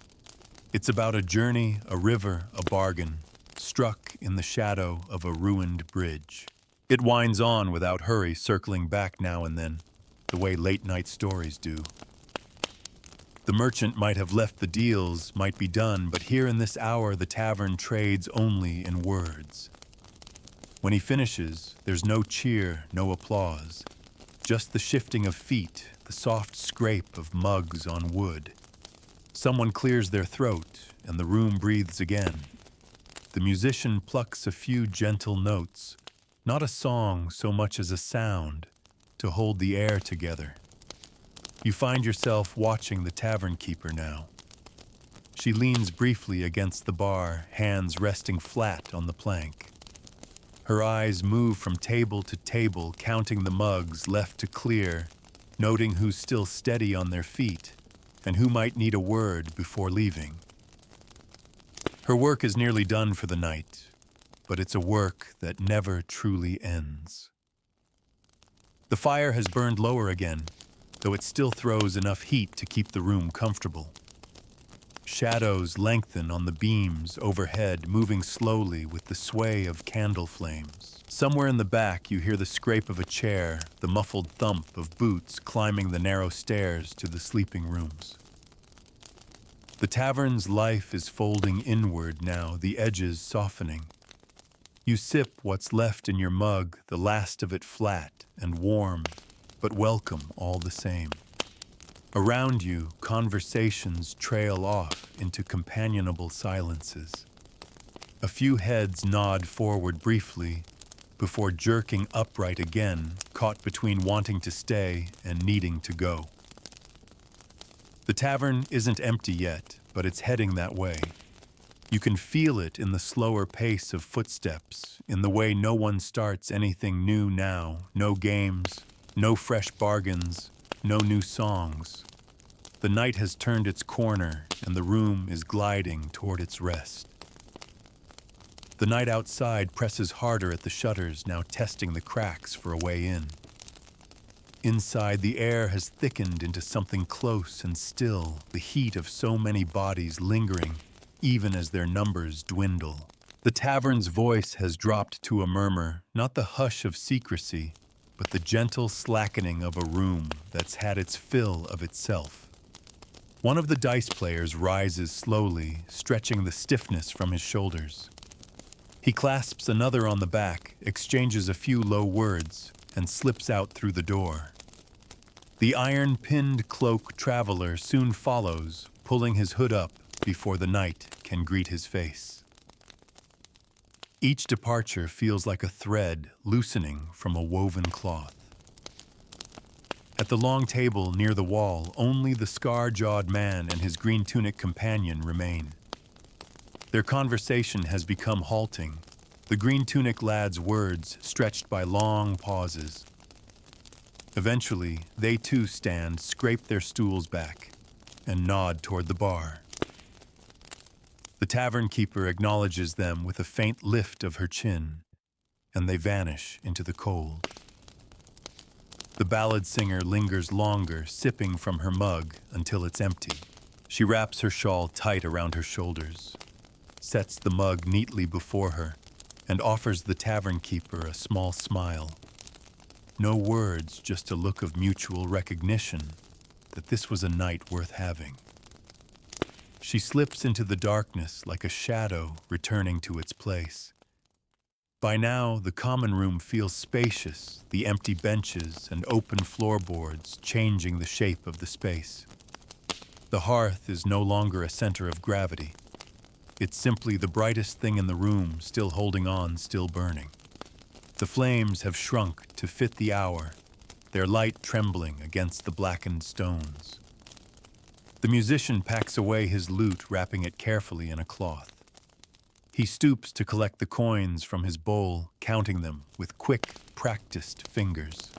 It's about a journey, a river, a bargain, struck in the shadow of a ruined bridge. It winds on without hurry, circling back now and then, the way late-night stories do. The merchant might have left the deals, might be done, but here in this hour the tavern trades only in words. When he finishes, there's no cheer, no applause, just the shifting of feet, the soft scrape of mugs on wood. Someone clears their throat, and the room breathes again. The musician plucks a few gentle notes, not a song so much as a sound, to hold the air together. You find yourself watching the tavern keeper now. She leans briefly against the bar, hands resting flat on the plank. Her eyes move from table to table, counting the mugs left to clear, noting who's still steady on their feet and who might need a word before leaving. Her work is nearly done for the night, but it's a work that never truly ends. The fire has burned lower again, though it still throws enough heat to keep the room comfortable. Shadows lengthen on the beams overhead, moving slowly with the sway of candle flames. Somewhere in the back, you hear the scrape of a chair, the muffled thump of boots climbing the narrow stairs to the sleeping rooms. The tavern's life is folding inward now, the edges softening. You sip what's left in your mug, the last of it flat and warm, but welcome all the same. Around you, conversations trail off into companionable silences. A few heads nod forward briefly before jerking upright again, caught between wanting to stay and needing to go. The tavern isn't empty yet, but it's heading that way. You can feel it in the slower pace of footsteps, in the way no one starts anything new now, no games, no fresh bargains, no new songs. The night has turned its corner, and the room is gliding toward its rest. The night outside presses harder at the shutters, now testing the cracks for a way in. Inside, the air has thickened into something close and still, the heat of so many bodies lingering, even as their numbers dwindle. The tavern's voice has dropped to a murmur, not the hush of secrecy, but the gentle slackening of a room that's had its fill of itself. One of the dice players rises slowly, stretching the stiffness from his shoulders. He clasps another on the back, exchanges a few low words, and slips out through the door. The iron-pinned cloak traveler soon follows, pulling his hood up before the night can greet his face. Each departure feels like a thread loosening from a woven cloth. At the long table near the wall, only the scar-jawed man and his green tunic companion remain. Their conversation has become halting, the green tunic lad's words stretched by long pauses. Eventually, they too stand, scrape their stools back, and nod toward the bar. The tavern keeper acknowledges them with a faint lift of her chin, and they vanish into the cold. The ballad singer lingers longer, sipping from her mug until it's empty. She wraps her shawl tight around her shoulders, sets the mug neatly before her, and offers the tavern keeper a small smile. No words, just a look of mutual recognition that this was a night worth having. She slips into the darkness like a shadow returning to its place. By now, the common room feels spacious, the empty benches and open floorboards changing the shape of the space. The hearth is no longer a center of gravity. It's simply the brightest thing in the room, still holding on, still burning. The flames have shrunk to fit the hour, their light trembling against the blackened stones. The musician packs away his lute, wrapping it carefully in a cloth. He stoops to collect the coins from his bowl, counting them with quick, practiced fingers.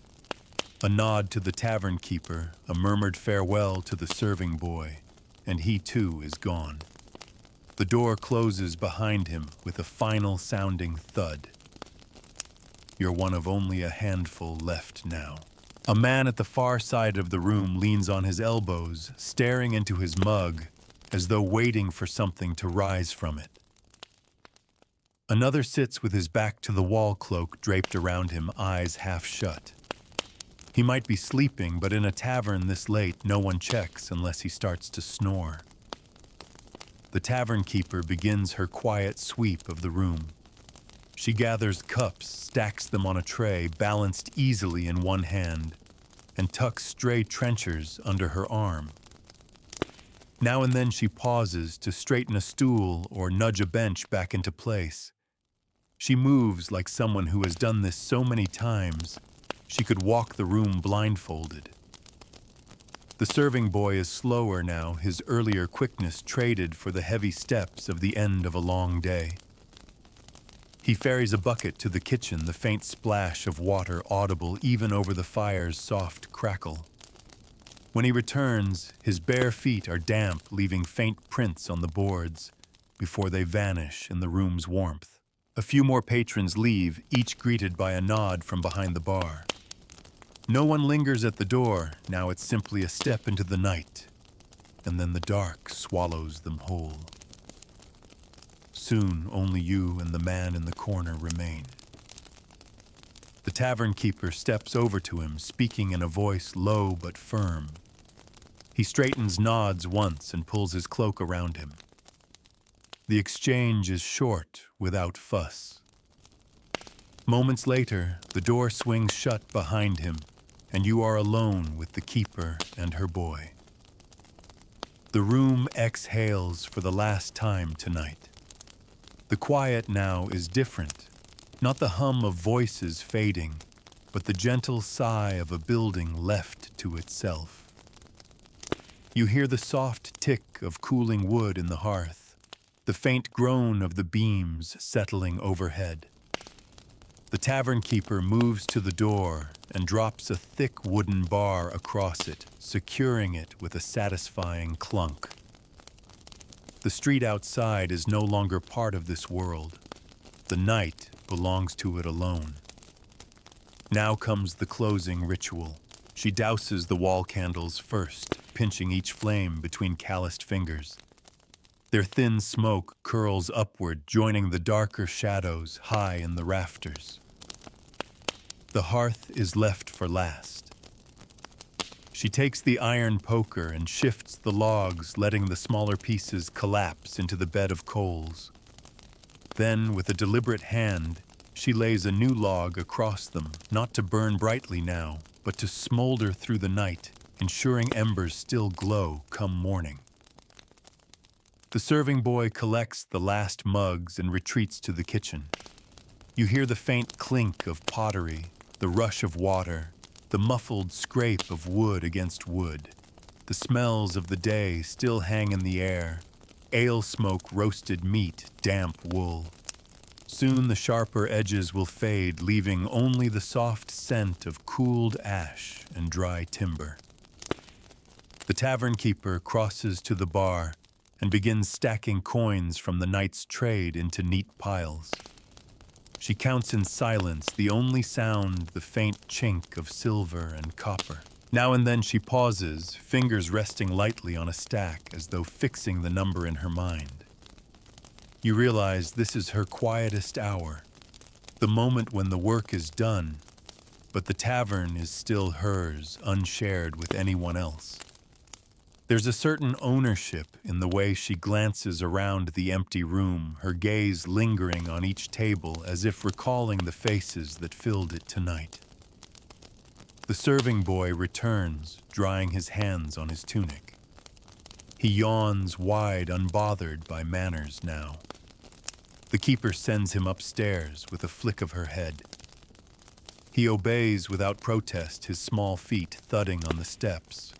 A nod to the tavern keeper, a murmured farewell to the serving boy, and he too is gone. The door closes behind him with a final sounding thud. You're one of only a handful left now. A man at the far side of the room leans on his elbows, staring into his mug, as though waiting for something to rise from it. Another sits with his back to the wall, cloak draped around him, eyes half shut. He might be sleeping, but in a tavern this late, no one checks unless he starts to snore. The tavern keeper begins her quiet sweep of the room. She gathers cups, stacks them on a tray, balanced easily in one hand, and tucks stray trenchers under her arm. Now and then she pauses to straighten a stool or nudge a bench back into place. She moves like someone who has done this so many times, she could walk the room blindfolded. The serving boy is slower now, his earlier quickness traded for the heavy steps of the end of a long day. He ferries a bucket to the kitchen, the faint splash of water audible even over the fire's soft crackle. When he returns, his bare feet are damp, leaving faint prints on the boards before they vanish in the room's warmth. A few more patrons leave, each greeted by a nod from behind the bar. No one lingers at the door, now it's simply a step into the night, and then the dark swallows them whole. Soon, only you and the man in the corner remain. The tavern keeper steps over to him, speaking in a voice low but firm. He straightens, nods once, and pulls his cloak around him. The exchange is short, without fuss. Moments later, the door swings shut behind him, and you are alone with the keeper and her boy. The room exhales for the last time tonight. The quiet now is different, not the hum of voices fading, but the gentle sigh of a building left to itself. You hear the soft tick of cooling wood in the hearth, the faint groan of the beams settling overhead. The tavern keeper moves to the door and drops a thick wooden bar across it, securing it with a satisfying clunk. The street outside is no longer part of this world. The night belongs to it alone. Now comes the closing ritual. She douses the wall candles first, pinching each flame between calloused fingers. Their thin smoke curls upward, joining the darker shadows high in the rafters. The hearth is left for last. She takes the iron poker and shifts the logs, letting the smaller pieces collapse into the bed of coals. Then, with a deliberate hand, she lays a new log across them, not to burn brightly now, but to smolder through the night, ensuring embers still glow come morning. The serving boy collects the last mugs and retreats to the kitchen. You hear the faint clink of pottery, the rush of water, the muffled scrape of wood against wood. The smells of the day still hang in the air. Ale smoke, roasted meat, damp wool. Soon the sharper edges will fade, leaving only the soft scent of cooled ash and dry timber. The tavern keeper crosses to the bar and begins stacking coins from the night's trade into neat piles. She counts in silence, the only sound the faint chink of silver and copper. Now and then she pauses, fingers resting lightly on a stack as though fixing the number in her mind. You realize this is her quietest hour, the moment when the work is done, but the tavern is still hers, unshared with anyone else. There's a certain ownership in the way she glances around the empty room, her gaze lingering on each table as if recalling the faces that filled it tonight. The serving boy returns, drying his hands on his tunic. He yawns wide, unbothered by manners now. The keeper sends him upstairs with a flick of her head. He obeys without protest, his small feet thudding on the steps,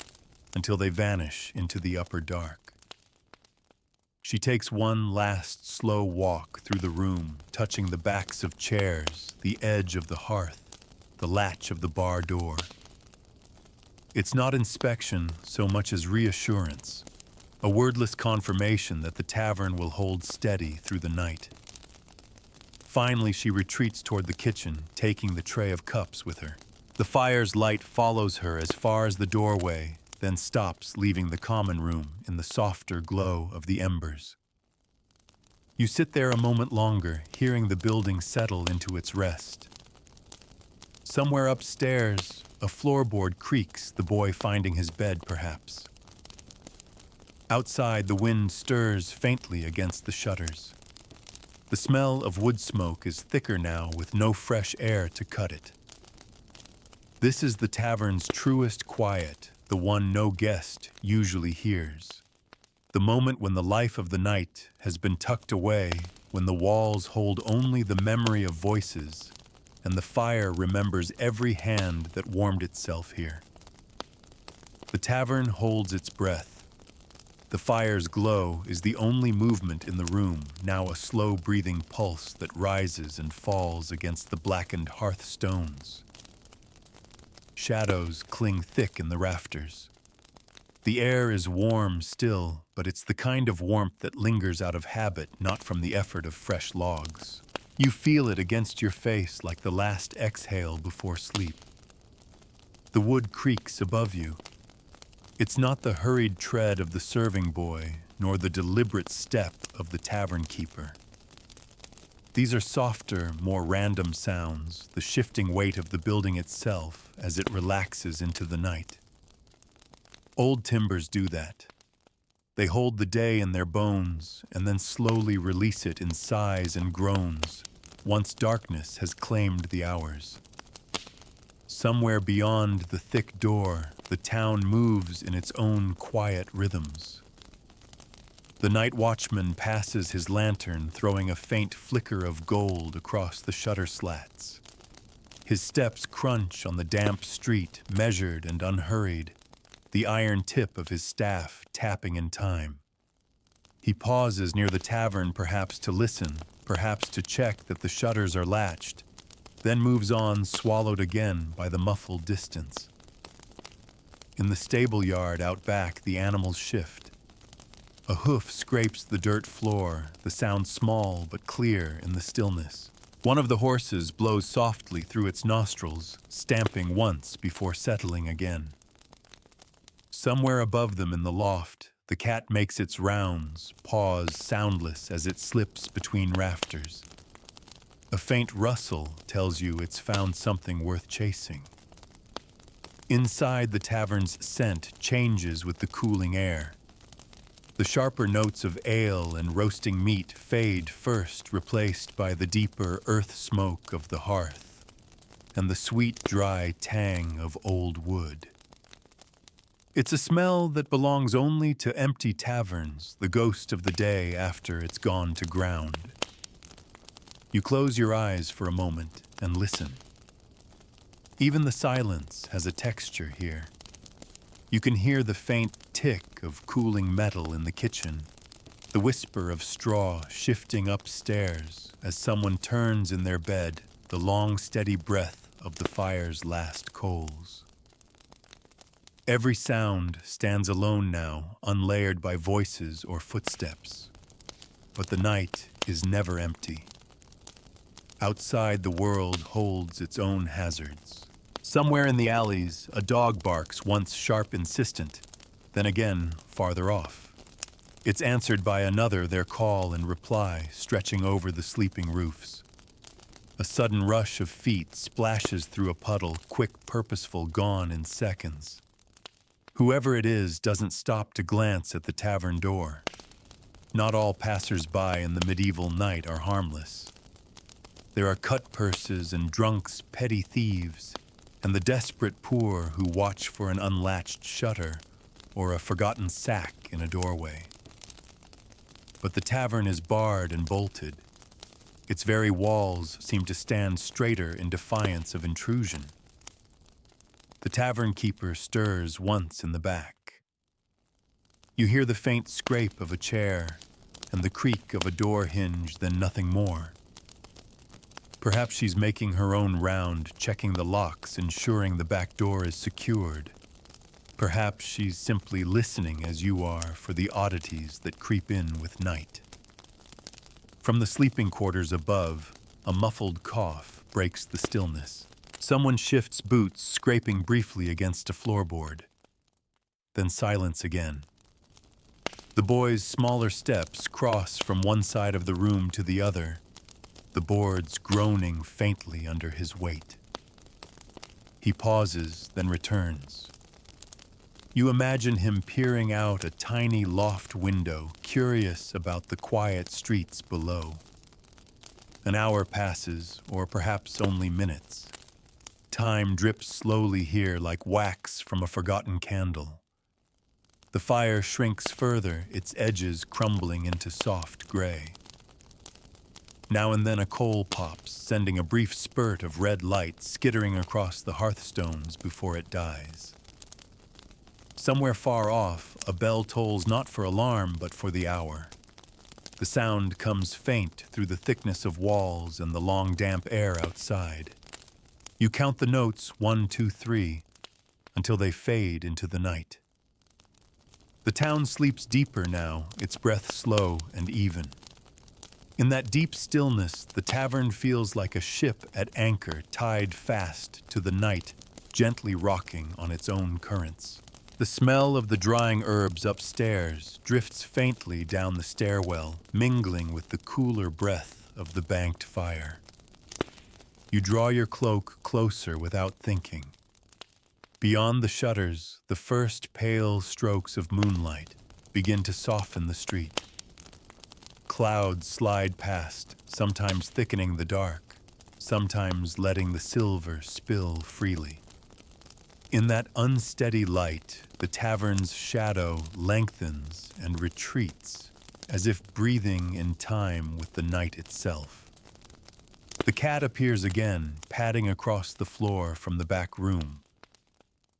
until they vanish into the upper dark. She takes one last slow walk through the room, touching the backs of chairs, the edge of the hearth, the latch of the bar door. It's not inspection so much as reassurance, a wordless confirmation that the tavern will hold steady through the night. Finally, she retreats toward the kitchen, taking the tray of cups with her. The fire's light follows her as far as the doorway, then stops, leaving the common room in the softer glow of the embers. You sit there a moment longer, hearing the building settle into its rest. Somewhere upstairs, a floorboard creaks, the boy finding his bed, perhaps. Outside, the wind stirs faintly against the shutters. The smell of wood smoke is thicker now, with no fresh air to cut it. This is the tavern's truest quiet, the one no guest usually hears. The moment when the life of the night has been tucked away, when the walls hold only the memory of voices, and the fire remembers every hand that warmed itself here. The tavern holds its breath. The fire's glow is the only movement in the room, now a slow-breathing pulse that rises and falls against the blackened hearthstones. Shadows cling thick in the rafters. The air is warm still, but it's the kind of warmth that lingers out of habit, not from the effort of fresh logs. You feel it against your face like the last exhale before sleep. The wood creaks above you. It's not the hurried tread of the serving boy, nor the deliberate step of the tavern keeper. These are softer, more random sounds, the shifting weight of the building itself as it relaxes into the night. Old timbers do that. They hold the day in their bones and then slowly release it in sighs and groans, once darkness has claimed the hours. Somewhere beyond the thick door, the town moves in its own quiet rhythms. The night watchman passes his lantern, throwing a faint flicker of gold across the shutter slats. His steps crunch on the damp street, measured and unhurried, the iron tip of his staff tapping in time. He pauses near the tavern, perhaps to listen, perhaps to check that the shutters are latched, then moves on, swallowed again by the muffled distance. In the stable yard out back, the animals shift. A hoof scrapes the dirt floor, the sound small but clear in the stillness. One of the horses blows softly through its nostrils, stamping once before settling again. Somewhere above them in the loft, the cat makes its rounds, paws soundless as it slips between rafters. A faint rustle tells you it's found something worth chasing. Inside, the tavern's scent changes with the cooling air. The sharper notes of ale and roasting meat fade first, replaced by the deeper earth smoke of the hearth and the sweet, dry tang of old wood. It's a smell that belongs only to empty taverns, the ghost of the day after it's gone to ground. You close your eyes for a moment and listen. Even the silence has a texture here. You can hear the faint tick of cooling metal in the kitchen, the whisper of straw shifting upstairs as someone turns in their bed, the long, steady breath of the fire's last coals. Every sound stands alone now, unlayered by voices or footsteps. But the night is never empty. Outside, the world holds its own hazards. Somewhere in the alleys, a dog barks, once sharp, insistent, then again farther off. It's answered by another, their call and reply stretching over the sleeping roofs. A sudden rush of feet splashes through a puddle, quick, purposeful, gone in seconds. Whoever it is doesn't stop to glance at the tavern door. Not all passers-by in the medieval night are harmless. There are cut purses and drunks, petty thieves, and the desperate poor who watch for an unlatched shutter or a forgotten sack in a doorway. But the tavern is barred and bolted. Its very walls seem to stand straighter in defiance of intrusion. The tavern keeper stirs once in the back. You hear the faint scrape of a chair and the creak of a door hinge, then nothing more. Perhaps she's making her own round, checking the locks, ensuring the back door is secured. Perhaps she's simply listening as you are for the oddities that creep in with night. From the sleeping quarters above, a muffled cough breaks the stillness. Someone shifts boots, scraping briefly against a floorboard. Then silence again. The boy's smaller steps cross from one side of the room to the other, the boards groaning faintly under his weight. He pauses, then returns. You imagine him peering out a tiny loft window, curious about the quiet streets below. An hour passes, or perhaps only minutes. Time drips slowly here like wax from a forgotten candle. The fire shrinks further, its edges crumbling into soft gray. Now and then a coal pops, sending a brief spurt of red light skittering across the hearthstones before it dies. Somewhere far off, a bell tolls not for alarm, but for the hour. The sound comes faint through the thickness of walls and the long damp air outside. You count the notes 1, 2, 3, until they fade into the night. The town sleeps deeper now, its breath slow and even. In that deep stillness, the tavern feels like a ship at anchor tied fast to the night, gently rocking on its own currents. The smell of the drying herbs upstairs drifts faintly down the stairwell, mingling with the cooler breath of the banked fire. You draw your cloak closer without thinking. Beyond the shutters, the first pale strokes of moonlight begin to soften the street. Clouds slide past, sometimes thickening the dark, sometimes letting the silver spill freely. In that unsteady light, the tavern's shadow lengthens and retreats, as if breathing in time with the night itself. The cat appears again, padding across the floor from the back room.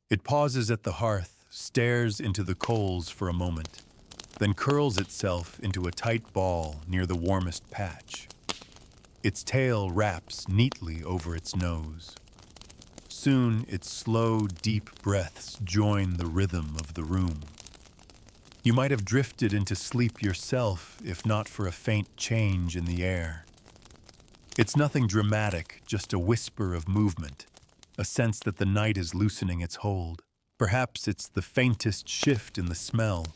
It pauses at the hearth, stares into the coals for a moment, then curls itself into a tight ball near the warmest patch. Its tail wraps neatly over its nose. Soon, its slow, deep breaths join the rhythm of the room. You might have drifted into sleep yourself if not for a faint change in the air. It's nothing dramatic, just a whisper of movement, a sense that the night is loosening its hold. Perhaps it's the faintest shift in the smell,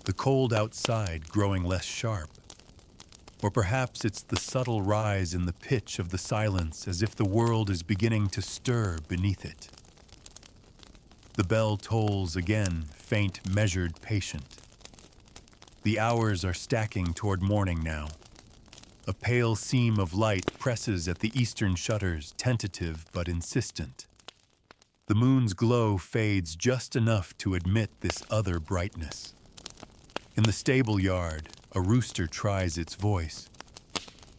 the cold outside growing less sharp. Or perhaps it's the subtle rise in the pitch of the silence as if the world is beginning to stir beneath it. The bell tolls again, faint, measured, patient. The hours are stacking toward morning now. A pale seam of light presses at the eastern shutters, tentative but insistent. The moon's glow fades just enough to admit this other brightness. In the stable yard, a rooster tries its voice.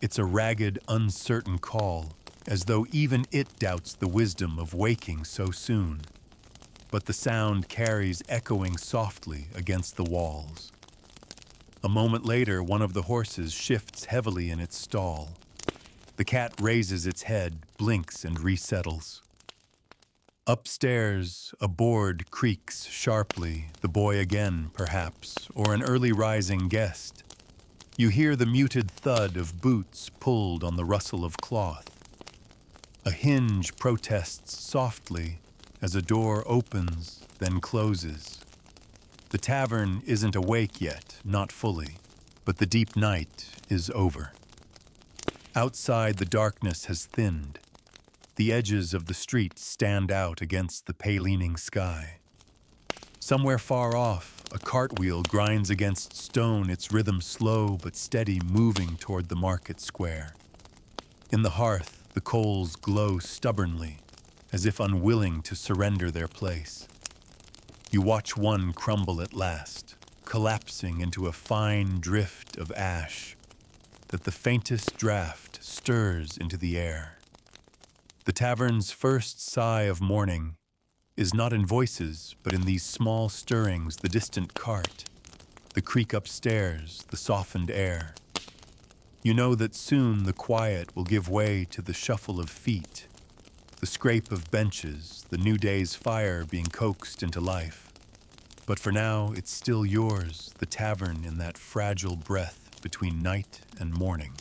It's a ragged, uncertain call, as though even it doubts the wisdom of waking so soon. But the sound carries echoing softly against the walls. A moment later, one of the horses shifts heavily in its stall. The cat raises its head, blinks, and resettles. Upstairs, a board creaks sharply, the boy again, perhaps, or an early rising guest. You hear the muted thud of boots pulled on the rustle of cloth. A hinge protests softly as a door opens, then closes. The tavern isn't awake yet, not fully, but the deep night is over. Outside, the darkness has thinned. The edges of the street stand out against the pale-leaning sky. Somewhere far off, a cartwheel grinds against stone, its rhythm slow but steady, moving toward the market square. In the hearth, the coals glow stubbornly, as if unwilling to surrender their place. You watch one crumble at last, collapsing into a fine drift of ash that the faintest draft stirs into the air. The tavern's first sigh of morning is not in voices, but in these small stirrings, the distant cart, the creak upstairs, the softened air. You know that soon the quiet will give way to the shuffle of feet, the scrape of benches, the new day's fire being coaxed into life. But for now, it's still yours, the tavern in that fragile breath between night and morning.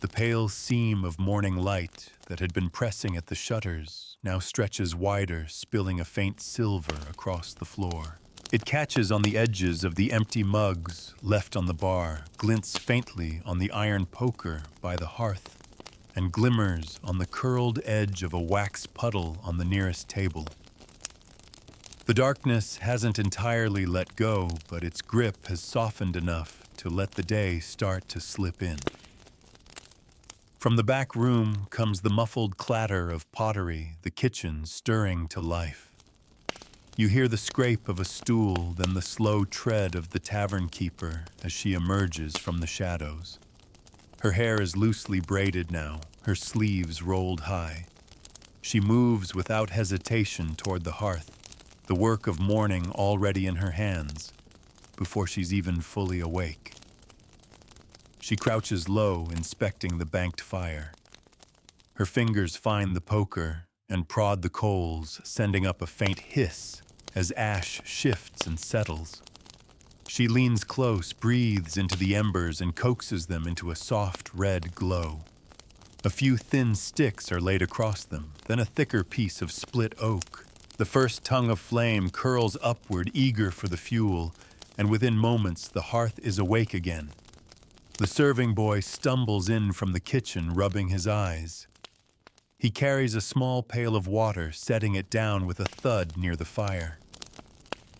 The pale seam of morning light that had been pressing at the shutters now stretches wider, spilling a faint silver across the floor. It catches on the edges of the empty mugs left on the bar, glints faintly on the iron poker by the hearth, and glimmers on the curled edge of a wax puddle on the nearest table. The darkness hasn't entirely let go, but its grip has softened enough to let the day start to slip in. From the back room comes the muffled clatter of pottery, the kitchen stirring to life. You hear the scrape of a stool, then the slow tread of the tavern keeper as she emerges from the shadows. Her hair is loosely braided now, her sleeves rolled high. She moves without hesitation toward the hearth, the work of morning already in her hands, before she's even fully awake. She crouches low, inspecting the banked fire. Her fingers find the poker and prod the coals, sending up a faint hiss as ash shifts and settles. She leans close, breathes into the embers, and coaxes them into a soft red glow. A few thin sticks are laid across them, then a thicker piece of split oak. The first tongue of flame curls upward, eager for the fuel, and within moments the hearth is awake again. The serving boy stumbles in from the kitchen, rubbing his eyes. He carries a small pail of water, setting it down with a thud near the fire.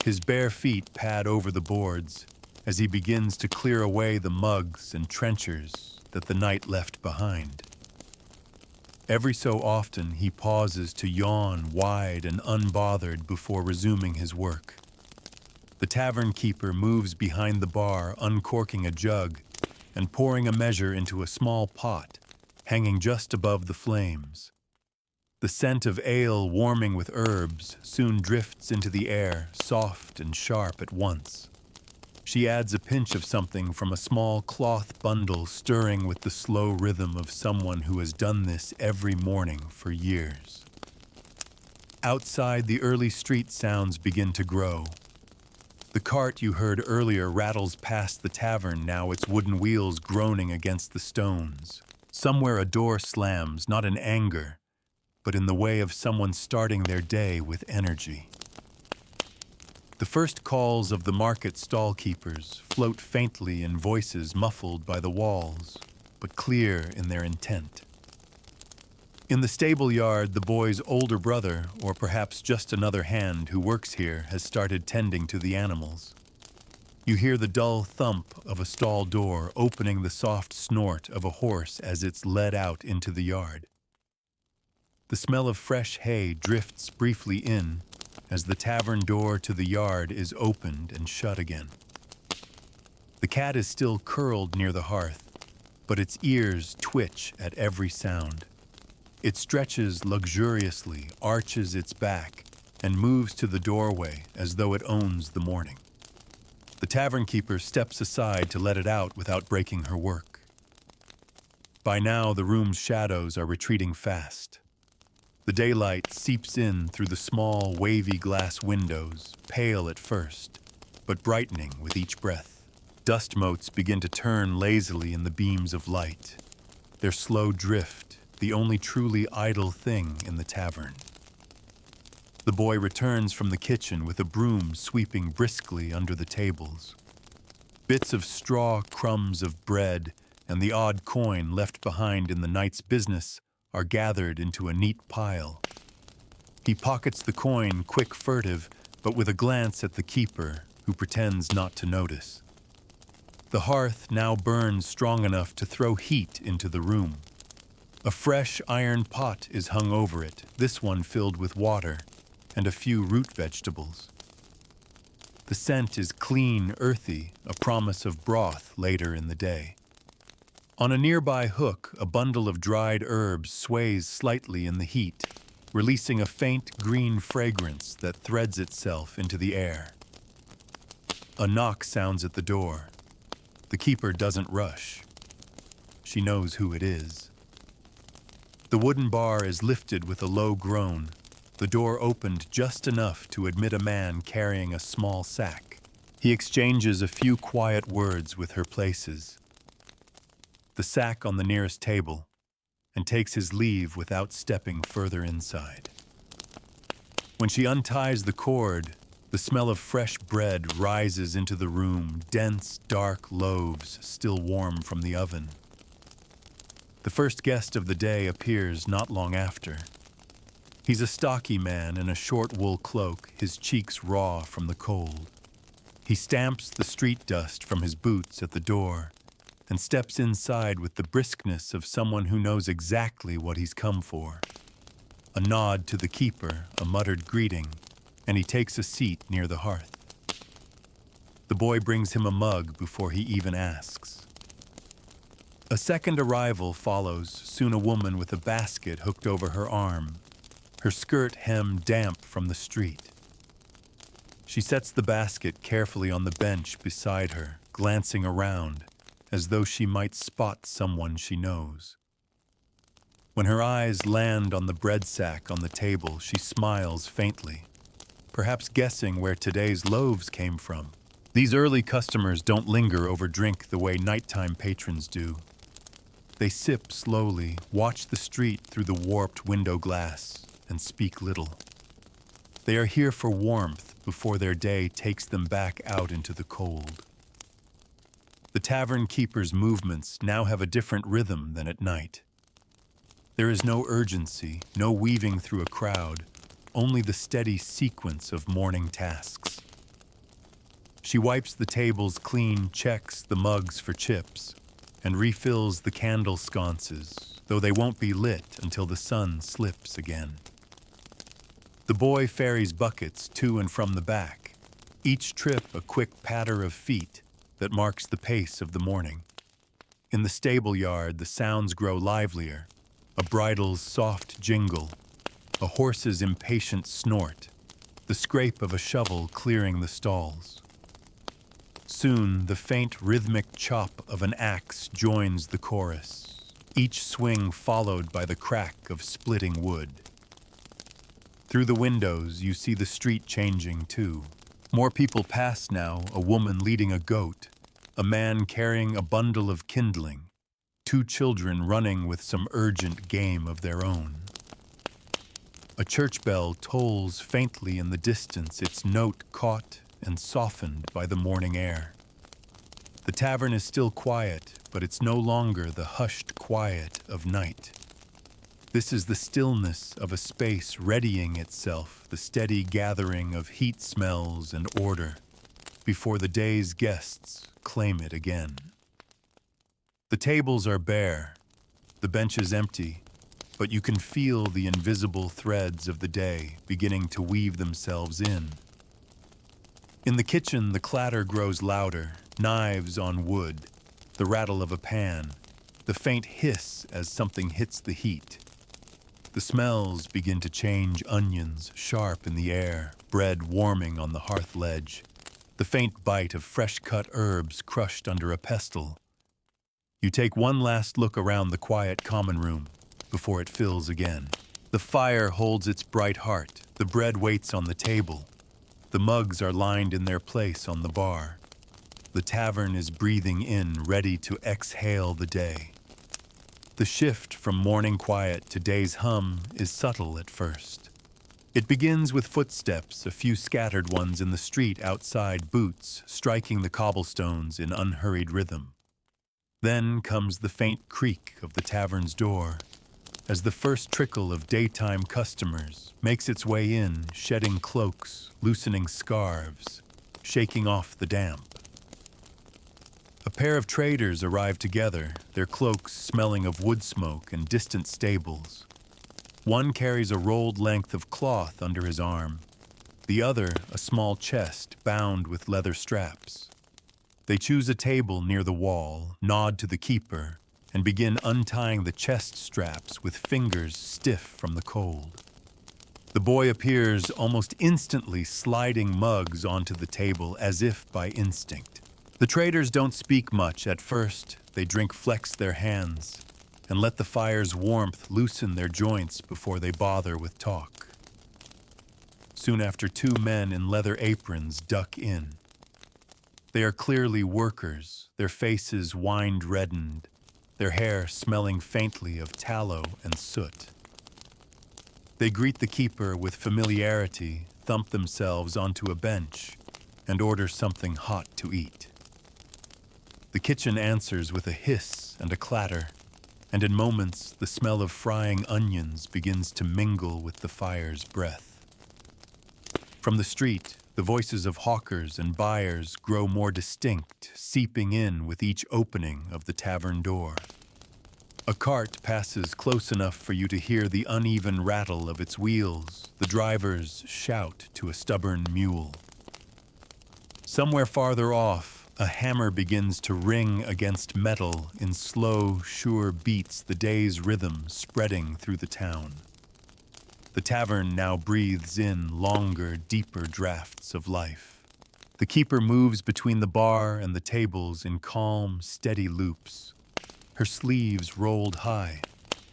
His bare feet pad over the boards as he begins to clear away the mugs and trenchers that the night left behind. Every so often, he pauses to yawn wide and unbothered before resuming his work. The tavern keeper moves behind the bar, uncorking a jug and pouring a measure into a small pot, hanging just above the flames. The scent of ale warming with herbs soon drifts into the air, soft and sharp at once. She adds a pinch of something from a small cloth bundle, stirring with the slow rhythm of someone who has done this every morning for years. Outside, the early street sounds begin to grow. The cart you heard earlier rattles past the tavern, now its wooden wheels groaning against the stones. Somewhere a door slams, not in anger, but in the way of someone starting their day with energy. The first calls of the market stall keepers float faintly in voices muffled by the walls, but clear in their intent. In the stable yard, the boy's older brother, or perhaps just another hand who works here, has started tending to the animals. You hear the dull thump of a stall door opening, the soft snort of a horse as it's led out into the yard. The smell of fresh hay drifts briefly in as the tavern door to the yard is opened and shut again. The cat is still curled near the hearth, but its ears twitch at every sound. It stretches luxuriously, arches its back, and moves to the doorway as though it owns the morning. The tavern keeper steps aside to let it out without breaking her work. By now, the room's shadows are retreating fast. The daylight seeps in through the small, wavy glass windows, pale at first, but brightening with each breath. Dust motes begin to turn lazily in the beams of light, their slow drift the only truly idle thing in the tavern. The boy returns from the kitchen with a broom sweeping briskly under the tables. Bits of straw, crumbs of bread, and the odd coin left behind in the night's business are gathered into a neat pile. He pockets the coin, quick, furtive, but with a glance at the keeper, who pretends not to notice. The hearth now burns strong enough to throw heat into the room. A fresh iron pot is hung over it, this one filled with water and a few root vegetables. The scent is clean, earthy, a promise of broth later in the day. On a nearby hook, a bundle of dried herbs sways slightly in the heat, releasing a faint green fragrance that threads itself into the air. A knock sounds at the door. The keeper doesn't rush. She knows who it is. The wooden bar is lifted with a low groan, the door opened just enough to admit a man carrying a small sack. He exchanges a few quiet words with her, places the sack on the nearest table, and takes his leave without stepping further inside. When she unties the cord, the smell of fresh bread rises into the room, dense, dark loaves still warm from the oven. The first guest of the day appears not long after. He's a stocky man in a short wool cloak, his cheeks raw from the cold. He stamps the street dust from his boots at the door and steps inside with the briskness of someone who knows exactly what he's come for. A nod to the keeper, a muttered greeting, and he takes a seat near the hearth. The boy brings him a mug before he even asks. A second arrival follows, soon a woman with a basket hooked over her arm, her skirt hem damp from the street. She sets the basket carefully on the bench beside her, glancing around, as though she might spot someone she knows. When her eyes land on the bread sack on the table, she smiles faintly, perhaps guessing where today's loaves came from. These early customers don't linger over drink the way nighttime patrons do. They sip slowly, watch the street through the warped window glass, and speak little. They are here for warmth before their day takes them back out into the cold. The tavern keeper's movements now have a different rhythm than at night. There is no urgency, no weaving through a crowd, only the steady sequence of morning tasks. She wipes the tables clean, checks the mugs for chips, and refills the candle sconces, though they won't be lit until the sun slips again. The boy ferries buckets to and from the back, each trip a quick patter of feet that marks the pace of the morning. In the stable yard, the sounds grow livelier, a bridle's soft jingle, a horse's impatient snort, the scrape of a shovel clearing the stalls. Soon, the faint rhythmic chop of an axe joins the chorus, each swing followed by the crack of splitting wood. Through the windows, you see the street changing too. More people pass now, a woman leading a goat, a man carrying a bundle of kindling, two children running with some urgent game of their own. A church bell tolls faintly in the distance, its note caught and softened by the morning air. The tavern is still quiet, but it's no longer the hushed quiet of night. This is the stillness of a space readying itself, the steady gathering of heat smells and order, before the day's guests claim it again. The tables are bare, the benches empty, but you can feel the invisible threads of the day beginning to weave themselves in. In the kitchen, the clatter grows louder, knives on wood, the rattle of a pan, the faint hiss as something hits the heat. The smells begin to change, onions sharp in the air, bread warming on the hearth ledge, the faint bite of fresh-cut herbs crushed under a pestle. You take one last look around the quiet common room before it fills again. The fire holds its bright heart, the bread waits on the table, the mugs are lined in their place on the bar. The tavern is breathing in, ready to exhale the day. The shift from morning quiet to day's hum is subtle at first. It begins with footsteps, a few scattered ones in the street outside, boots striking the cobblestones in unhurried rhythm. Then comes the faint creak of the tavern's door, as the first trickle of daytime customers makes its way in, shedding cloaks, loosening scarves, shaking off the damp. A pair of traders arrive together, their cloaks smelling of wood smoke and distant stables. One carries a rolled length of cloth under his arm, the other a small chest bound with leather straps. They choose a table near the wall, nod to the keeper, and begin untying the chest straps with fingers stiff from the cold. The boy appears almost instantly, sliding mugs onto the table as if by instinct. The traders don't speak much at first. They flex their hands and let the fire's warmth loosen their joints before they bother with talk. Soon after, two men in leather aprons duck in. They are clearly workers, their faces wine-reddened, their hair smelling faintly of tallow and soot. They greet the keeper with familiarity, thump themselves onto a bench, and order something hot to eat. The kitchen answers with a hiss and a clatter, and in moments the smell of frying onions begins to mingle with the fire's breath. From the street, the voices of hawkers and buyers grow more distinct, seeping in with each opening of the tavern door. A cart passes close enough for you to hear the uneven rattle of its wheels, the driver's shout to a stubborn mule. Somewhere farther off, a hammer begins to ring against metal in slow, sure beats, the day's rhythm spreading through the town. The tavern now breathes in longer, deeper drafts of life. The keeper moves between the bar and the tables in calm, steady loops, her sleeves rolled high,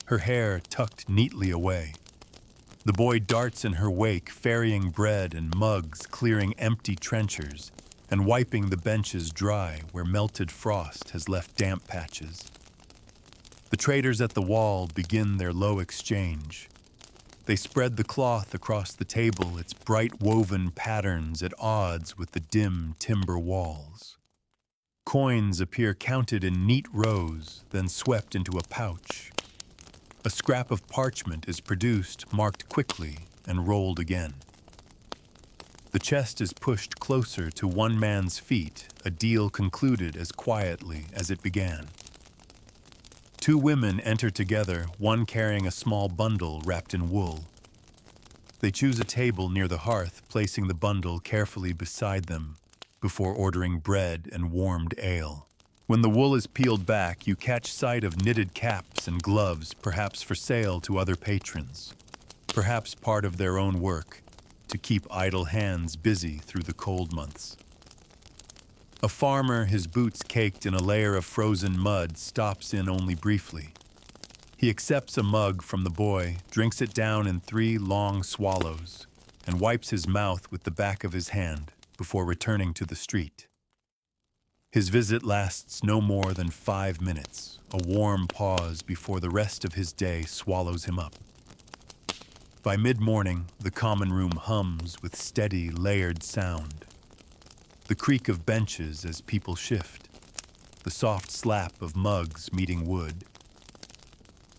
her hair tucked neatly away. The boy darts in her wake, ferrying bread and mugs, clearing empty trenchers, and wiping the benches dry where melted frost has left damp patches. The traders at the wall begin their low exchange. They spread the cloth across the table, its bright woven patterns at odds with the dim timber walls. Coins appear counted in neat rows, then swept into a pouch. A scrap of parchment is produced, marked quickly, and rolled again. The chest is pushed closer to one man's feet, a deal concluded as quietly as it began. Two women enter together, one carrying a small bundle wrapped in wool. They choose a table near the hearth, placing the bundle carefully beside them before ordering bread and warmed ale. When the wool is peeled back, you catch sight of knitted caps and gloves, perhaps for sale to other patrons, perhaps part of their own work to keep idle hands busy through the cold months. A farmer, his boots caked in a layer of frozen mud, stops in only briefly. He accepts a mug from the boy, drinks it down in 3 long swallows, and wipes his mouth with the back of his hand before returning to the street. His visit lasts no more than 5 minutes, a warm pause before the rest of his day swallows him up. By mid-morning, the common room hums with steady, layered sound. The creak of benches as people shift, the soft slap of mugs meeting wood.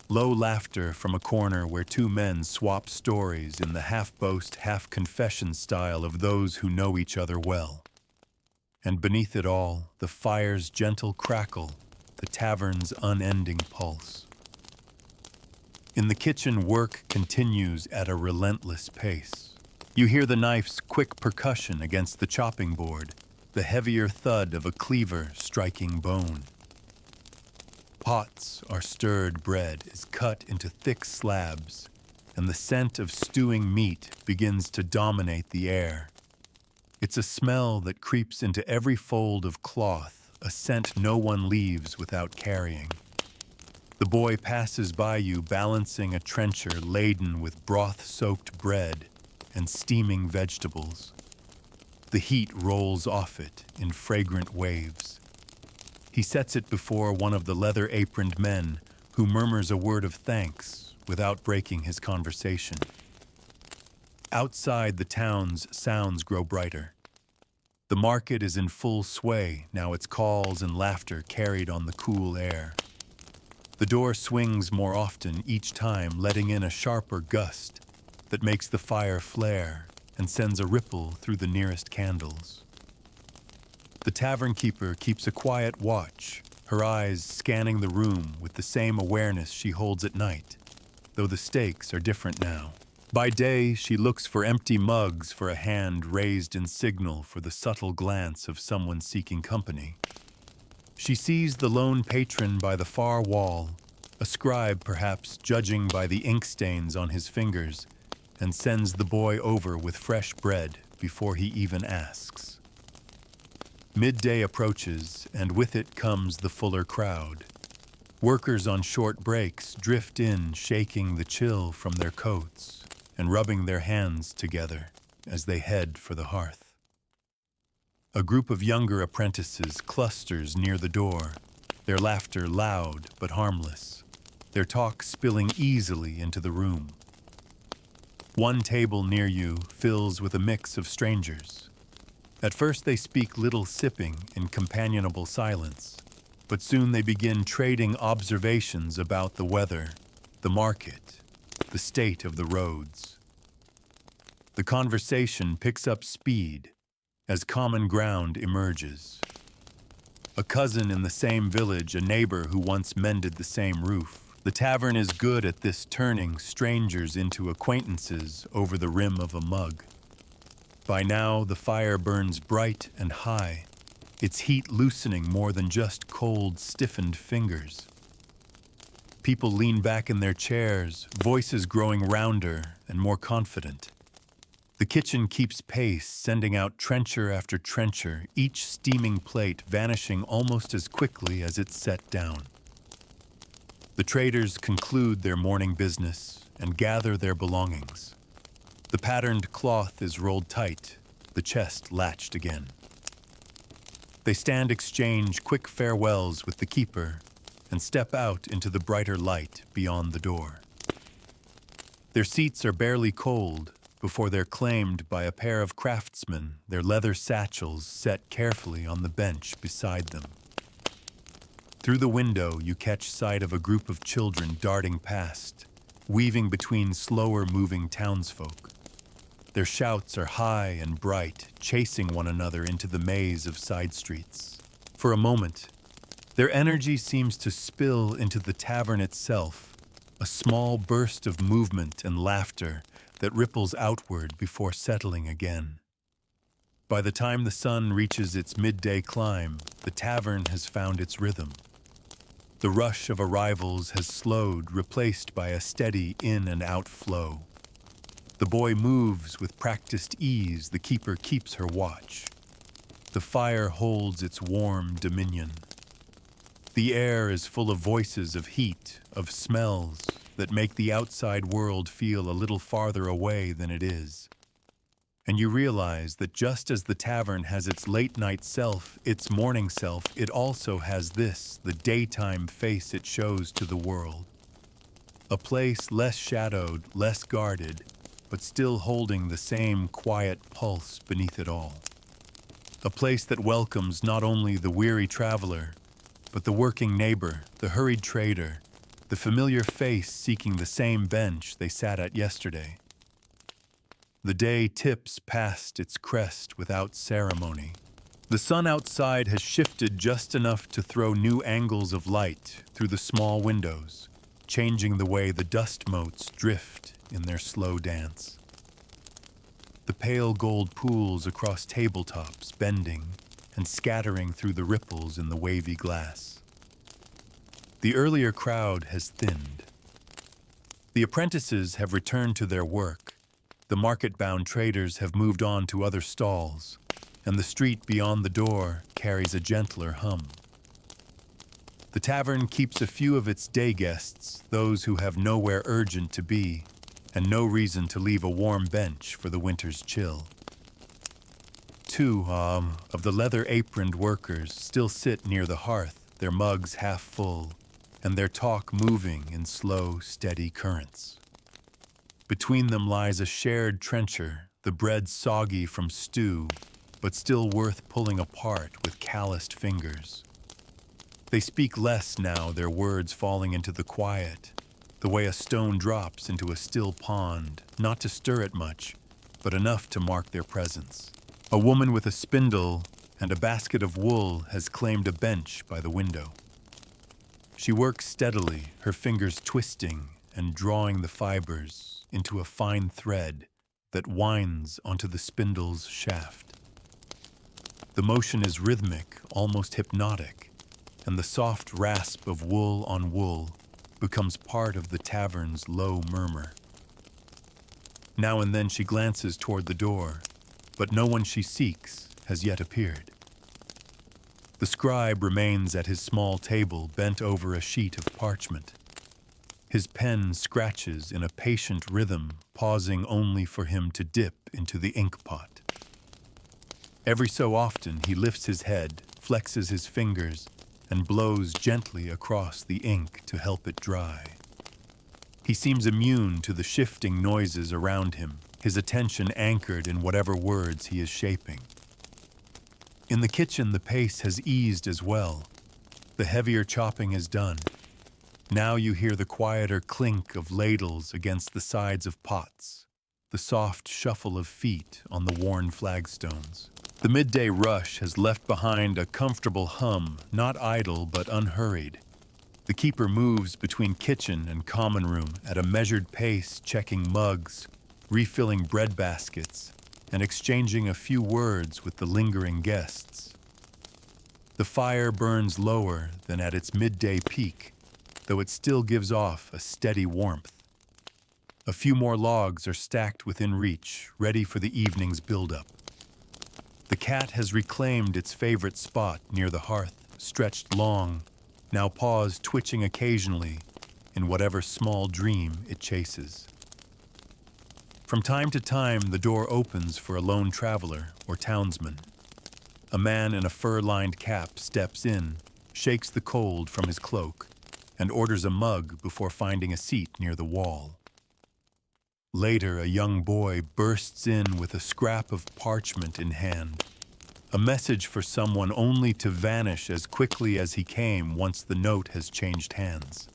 Low laughter from a corner where 2 men swap stories in the half-boast, half-confession style of those who know each other well. And beneath it all, the fire's gentle crackle, the tavern's unending pulse. In the kitchen, work continues at a relentless pace. You hear the knife's quick percussion against the chopping board, the heavier thud of a cleaver striking bone. Pots are stirred, bread is cut into thick slabs, and the scent of stewing meat begins to dominate the air. It's a smell that creeps into every fold of cloth, a scent no one leaves without carrying. The boy passes by you, balancing a trencher laden with broth-soaked bread and steaming vegetables. The heat rolls off it in fragrant waves. He sets it before one of the leather-aproned men, who murmurs a word of thanks without breaking his conversation. Outside the town's sounds grow brighter. The market is in full sway, now its calls and laughter carried on the cool air. The door swings more often each time, letting in a sharper gust that makes the fire flare and sends a ripple through the nearest candles. The tavern keeper keeps a quiet watch, her eyes scanning the room with the same awareness she holds at night, though the stakes are different now. By day, she looks for empty mugs, for a hand raised in signal for the subtle glance of someone seeking company. She sees the lone patron by the far wall, a scribe perhaps judging by the ink stains on his fingers, and sends the boy over with fresh bread before he even asks. Midday approaches, and with it comes the fuller crowd. Workers on short breaks drift in, shaking the chill from their coats and rubbing their hands together as they head for the hearth. A group of younger apprentices clusters near the door, their laughter loud but harmless, their talk spilling easily into the room. One table near you fills with a mix of strangers. At first they speak little, sipping in companionable silence, but soon they begin trading observations about the weather, the market, the state of the roads. The conversation picks up speed as common ground emerges. A cousin in the same village, a neighbor who once mended the same roof. The tavern is good at this, turning strangers into acquaintances over the rim of a mug. By now, the fire burns bright and high, its heat loosening more than just cold, stiffened fingers. People lean back in their chairs, voices growing rounder and more confident. The kitchen keeps pace, sending out trencher after trencher, each steaming plate vanishing almost as quickly as it's set down. The traders conclude their morning business and gather their belongings. The patterned cloth is rolled tight, the chest latched again. They exchange quick farewells with the keeper and step out into the brighter light beyond the door. Their seats are barely cold before they're claimed by a pair of craftsmen, their leather satchels set carefully on the bench beside them. Through the window, you catch sight of a group of children darting past, weaving between slower-moving townsfolk. Their shouts are high and bright, chasing one another into the maze of side streets. For a moment, Their energy seems to spill into the tavern itself, a small burst of movement and laughter that ripples outward before settling again. By the time the sun reaches its midday climb, the tavern has found its rhythm. The rush of arrivals has slowed, replaced by a steady in and out flow. The boy moves with practiced ease, the keeper keeps her watch. The fire holds its warm dominion. The air is full of voices of heat, of smells, that make the outside world feel a little farther away than it is. And you realize that just as the tavern has its late-night self, its morning self, it also has this, the daytime face it shows to the world. A place less shadowed, less guarded, but still holding the same quiet pulse beneath it all. A place that welcomes not only the weary traveler, but the working neighbor, the hurried trader, the familiar face seeking the same bench they sat at yesterday. The day tips past its crest without ceremony. The sun outside has shifted just enough to throw new angles of light through the small windows, changing the way the dust motes drift in their slow dance. The pale gold pools across tabletops bending and scattering through the ripples in the wavy glass. The earlier crowd has thinned. The apprentices have returned to their work. The market-bound traders have moved on to other stalls, and the street beyond the door carries a gentler hum. The tavern keeps a few of its day guests, those who have nowhere urgent to be, and no reason to leave a warm bench for the winter's chill. Two of the leather-aproned workers still sit near the hearth, their mugs half full, and their talk moving in slow, steady currents. Between them lies a shared trencher, the bread soggy from stew, but still worth pulling apart with calloused fingers. They speak less now, their words falling into the quiet, the way a stone drops into a still pond, not to stir it much, but enough to mark their presence. A woman with a spindle and a basket of wool has claimed a bench by the window. She works steadily, her fingers twisting and drawing the fibers into a fine thread that winds onto the spindle's shaft. The motion is rhythmic, almost hypnotic, and the soft rasp of wool on wool becomes part of the tavern's low murmur. Now and then she glances toward the door, but no one she seeks has yet appeared. The scribe remains at his small table, bent over a sheet of parchment. His pen scratches in a patient rhythm, pausing only for him to dip into the ink pot. Every so often he lifts his head, flexes his fingers, and blows gently across the ink to help it dry. He seems immune to the shifting noises around him, his attention anchored in whatever words he is shaping. In the kitchen, the pace has eased as well. The heavier chopping is done. Now you hear the quieter clink of ladles against the sides of pots, the soft shuffle of feet on the worn flagstones. The midday rush has left behind a comfortable hum, not idle but unhurried. The keeper moves between kitchen and common room at a measured pace, checking mugs, refilling bread baskets, and exchanging a few words with the lingering guests. The fire burns lower than at its midday peak, though it still gives off a steady warmth. A few more logs are stacked within reach, ready for the evening's buildup. The cat has reclaimed its favorite spot near the hearth, stretched long, now paused, twitching occasionally in whatever small dream it chases. From time to time, the door opens for a lone traveler or townsman. A man in a fur-lined cap steps in, shakes the cold from his cloak, and orders a mug before finding a seat near the wall. Later, a young boy bursts in with a scrap of parchment in hand, a message for someone only to vanish as quickly as he came once the note has changed hands.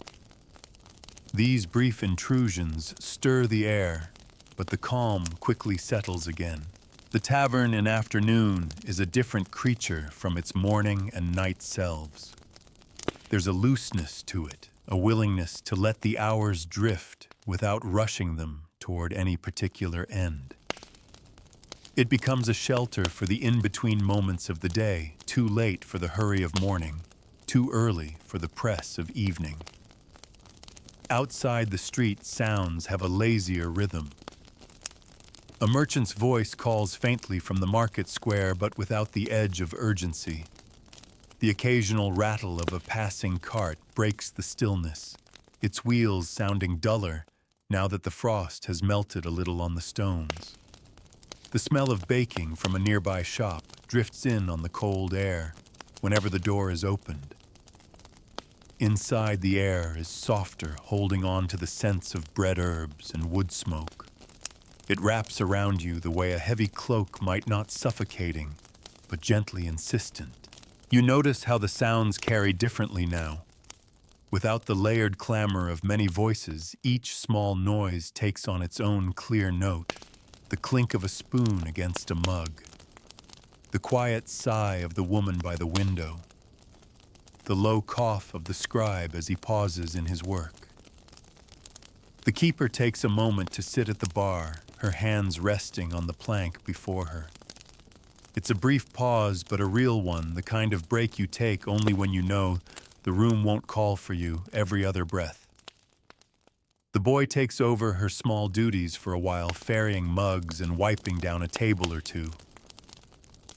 These brief intrusions stir the air, but the calm quickly settles again. The tavern in afternoon is a different creature from its morning and night selves. There's a looseness to it, a willingness to let the hours drift without rushing them toward any particular end. It becomes a shelter for the in-between moments of the day, too late for the hurry of morning, too early for the press of evening. Outside the street, sounds have a lazier rhythm. A merchant's voice calls faintly from the market square, but without the edge of urgency. The occasional rattle of a passing cart breaks the stillness, its wheels sounding duller now that the frost has melted a little on the stones. The smell of baking from a nearby shop drifts in on the cold air whenever the door is opened. Inside, the air is softer, holding on to the scents of bread herbs and wood smoke. It wraps around you the way a heavy cloak might, not suffocating, but gently insistent. You notice how the sounds carry differently now. Without the layered clamor of many voices, each small noise takes on its own clear note. The clink of a spoon against a mug, the quiet sigh of the woman by the window, the low cough of the scribe as he pauses in his work. The keeper takes a moment to sit at the bar, her hands resting on the plank before her. It's a brief pause, but a real one, the kind of break you take only when you know the room won't call for you every other breath. The boy takes over her small duties for a while, ferrying mugs and wiping down a table or two.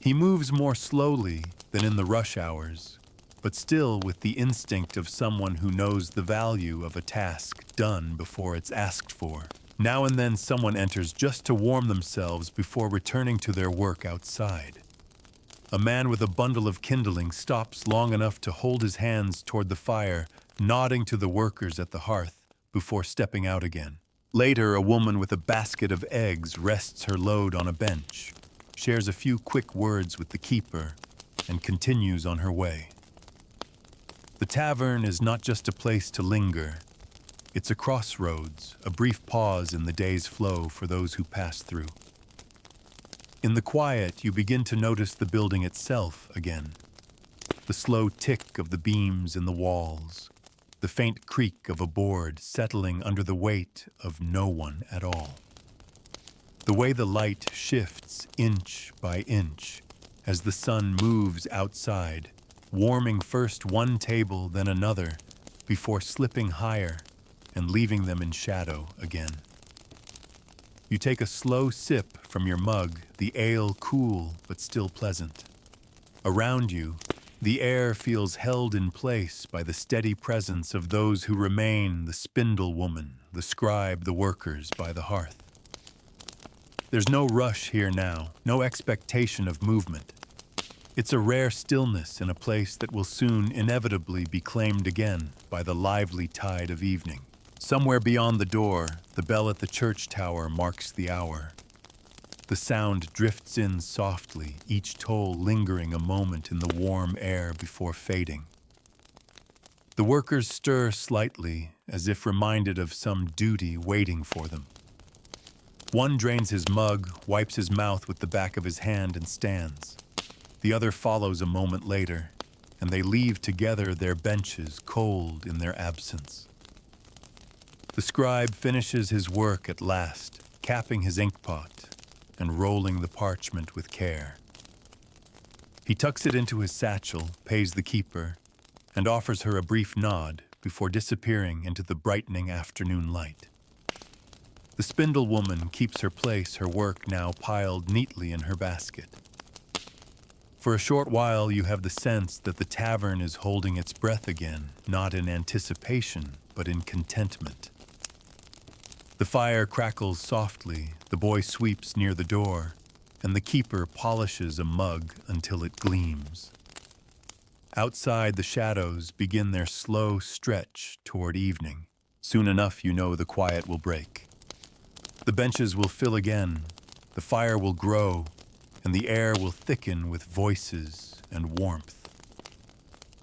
He moves more slowly than in the rush hours, but still with the instinct of someone who knows the value of a task done before it's asked for. Now and then someone enters just to warm themselves before returning to their work outside. A man with a bundle of kindling stops long enough to hold his hands toward the fire, nodding to the workers at the hearth before stepping out again. Later, a woman with a basket of eggs rests her load on a bench, shares a few quick words with the keeper, and continues on her way. The tavern is not just a place to linger. It's a crossroads, a brief pause in the day's flow for those who pass through. In the quiet, you begin to notice the building itself again. The slow tick of the beams in the walls, the faint creak of a board settling under the weight of no one at all. The way the light shifts inch by inch as the sun moves outside, warming first one table then another before slipping higher and leaving them in shadow again. You take a slow sip from your mug, the ale cool but still pleasant. Around you, the air feels held in place by the steady presence of those who remain, the spindle woman, the scribe, the workers by the hearth. There's no rush here now, no expectation of movement. It's a rare stillness in a place that will soon inevitably be claimed again by the lively tide of evening. Somewhere beyond the door, the bell at the church tower marks the hour. The sound drifts in softly, each toll lingering a moment in the warm air before fading. The workers stir slightly, as if reminded of some duty waiting for them. One drains his mug, wipes his mouth with the back of his hand, and stands. The other follows a moment later, and they leave together their benches cold in their absence. The scribe finishes his work at last, capping his inkpot and rolling the parchment with care. He tucks it into his satchel, pays the keeper, and offers her a brief nod before disappearing into the brightening afternoon light. The spindle woman keeps her place, her work now piled neatly in her basket. For a short while, you have the sense that the tavern is holding its breath again, not in anticipation, but in contentment. The fire crackles softly, the boy sweeps near the door, and the keeper polishes a mug until it gleams. Outside, the shadows begin their slow stretch toward evening. Soon enough, you know the quiet will break. The benches will fill again, the fire will grow, and the air will thicken with voices and warmth.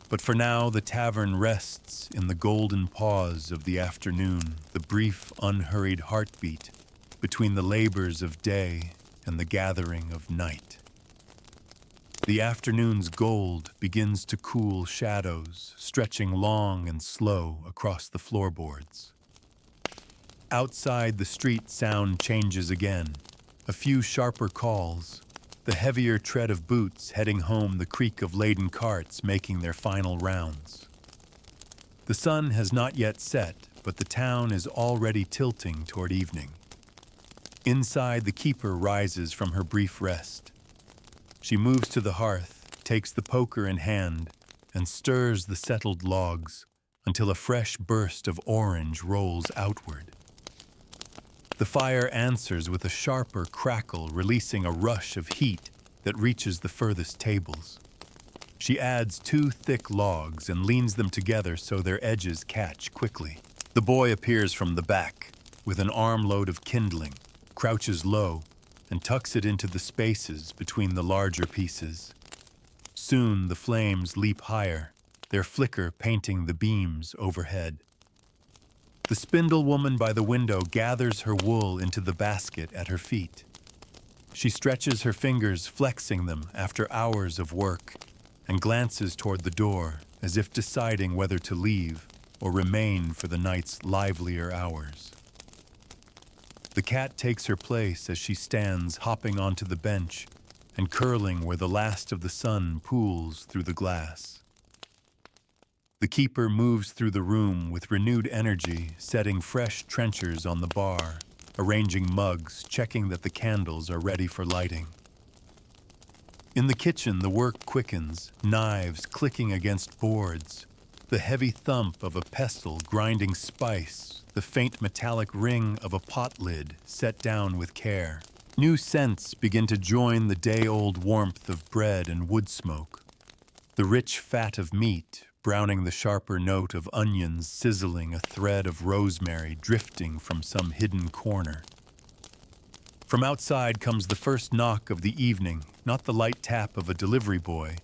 But for now, the tavern rests in the golden pause of the afternoon, the brief, unhurried heartbeat between the labors of day and the gathering of night. The afternoon's gold begins to cool shadows, stretching long and slow across the floorboards. Outside, the street sound changes again. A few sharper calls, the heavier tread of boots heading home, the creak of laden carts making their final rounds. The sun has not yet set, but the town is already tilting toward evening. Inside, the keeper rises from her brief rest. She moves to the hearth, takes the poker in hand, and stirs the settled logs until a fresh burst of orange rolls outward. The fire answers with a sharper crackle, releasing a rush of heat that reaches the furthest tables. She adds 2 thick logs and leans them together so their edges catch quickly. The boy appears from the back with an armload of kindling, crouches low, and tucks it into the spaces between the larger pieces. Soon the flames leap higher, their flicker painting the beams overhead. The spindle woman by the window gathers her wool into the basket at her feet. She stretches her fingers, flexing them after hours of work, and glances toward the door as if deciding whether to leave or remain for the night's livelier hours. The cat takes her place as she stands hopping onto the bench and curling where the last of the sun pools through the glass. The keeper moves through the room with renewed energy, setting fresh trenchers on the bar, arranging mugs, checking that the candles are ready for lighting. In the kitchen, the work quickens, knives clicking against boards, the heavy thump of a pestle grinding spice, the faint metallic ring of a pot lid set down with care. New scents begin to join the day-old warmth of bread and wood smoke. The rich fat of meat, browning the sharper note of onions, sizzling a thread of rosemary drifting from some hidden corner. From outside comes the first knock of the evening, not the light tap of a delivery boy,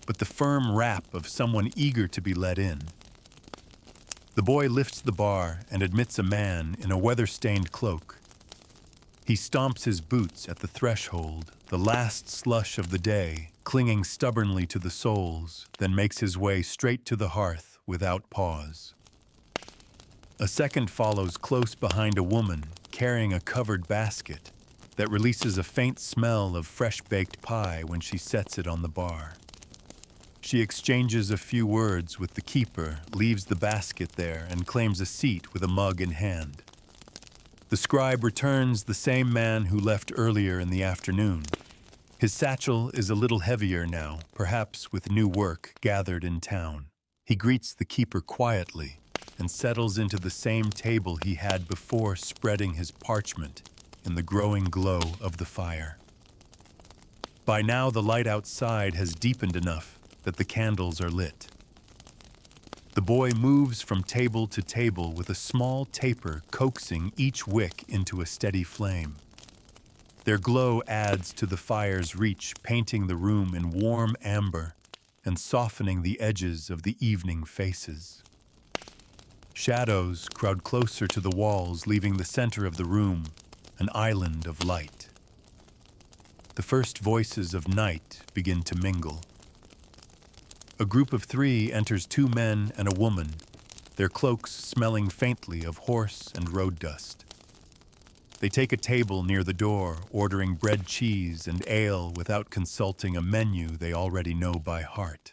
but the firm rap of someone eager to be let in. The boy lifts the bar and admits a man in a weather-stained cloak. He stomps his boots at the threshold, the last slush of the day, clinging stubbornly to the soles, then makes his way straight to the hearth without pause. A second follows close behind a woman carrying a covered basket that releases a faint smell of fresh-baked pie when she sets it on the bar. She exchanges a few words with the keeper, leaves the basket there, and claims a seat with a mug in hand. The scribe returns, the same man who left earlier in the afternoon. His satchel is a little heavier now, perhaps with new work gathered in town. He greets the keeper quietly and settles into the same table he had before, spreading his parchment in the growing glow of the fire. By now, the light outside has deepened enough that the candles are lit. The boy moves from table to table with a small taper coaxing each wick into a steady flame. Their glow adds to the fire's reach, painting the room in warm amber and softening the edges of the evening faces. Shadows crowd closer to the walls, leaving the center of the room an island of light. The first voices of night begin to mingle. A group of 3 enters 2 men and a woman, their cloaks smelling faintly of horse and road dust. They take a table near the door, ordering bread, cheese, and ale without consulting a menu they already know by heart.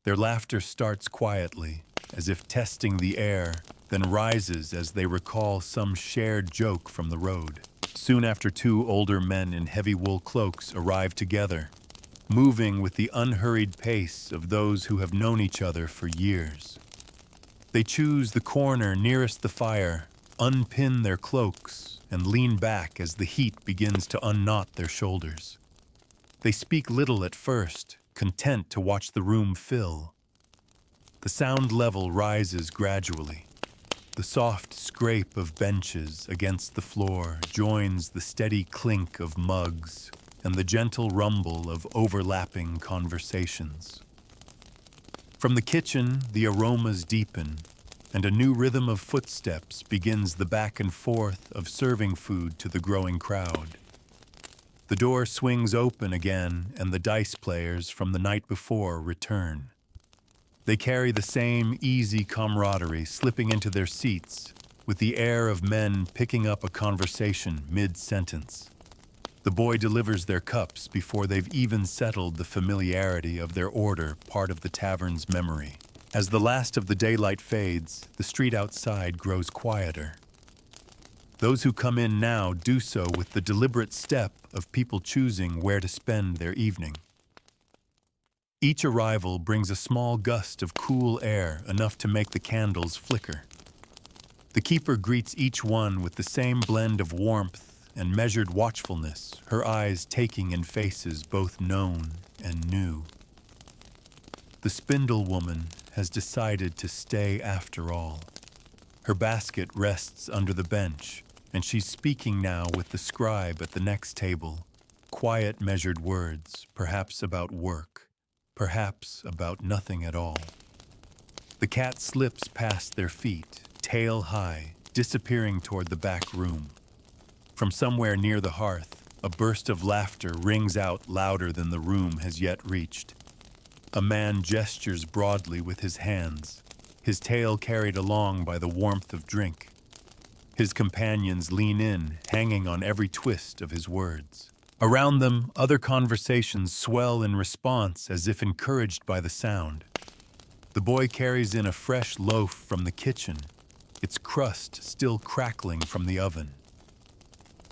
Their laughter starts quietly, as if testing the air, then rises as they recall some shared joke from the road. Soon after, 2 older men in heavy wool cloaks arrive together, moving with the unhurried pace of those who have known each other for years. They choose the corner nearest the fire, unpin their cloaks, and lean back as the heat begins to unknot their shoulders. They speak little at first, content to watch the room fill. The sound level rises gradually. The soft scrape of benches against the floor joins the steady clink of mugs and the gentle rumble of overlapping conversations. From the kitchen, the aromas deepen, and a new rhythm of footsteps begins the back and forth of serving food to the growing crowd. The door swings open again, and the dice players from the night before return. They carry the same easy camaraderie, slipping into their seats with the air of men picking up a conversation mid-sentence. The boy delivers their cups before they've even settled the familiarity of their order, part of the tavern's memory. As the last of the daylight fades, the street outside grows quieter. Those who come in now do so with the deliberate step of people choosing where to spend their evening. Each arrival brings a small gust of cool air, enough to make the candles flicker. The keeper greets each one with the same blend of warmth and measured watchfulness, her eyes taking in faces both known and new. The spindle woman has decided to stay after all. Her basket rests under the bench, and she's speaking now with the scribe at the next table. Quiet, measured words, perhaps about work, perhaps about nothing at all. The cat slips past their feet, tail high, disappearing toward the back room. From somewhere near the hearth, a burst of laughter rings out louder than the room has yet reached. A man gestures broadly with his hands, his tail carried along by the warmth of drink. His companions lean in, hanging on every twist of his words. Around them, other conversations swell in response as if encouraged by the sound. The boy carries in a fresh loaf from the kitchen, its crust still crackling from the oven.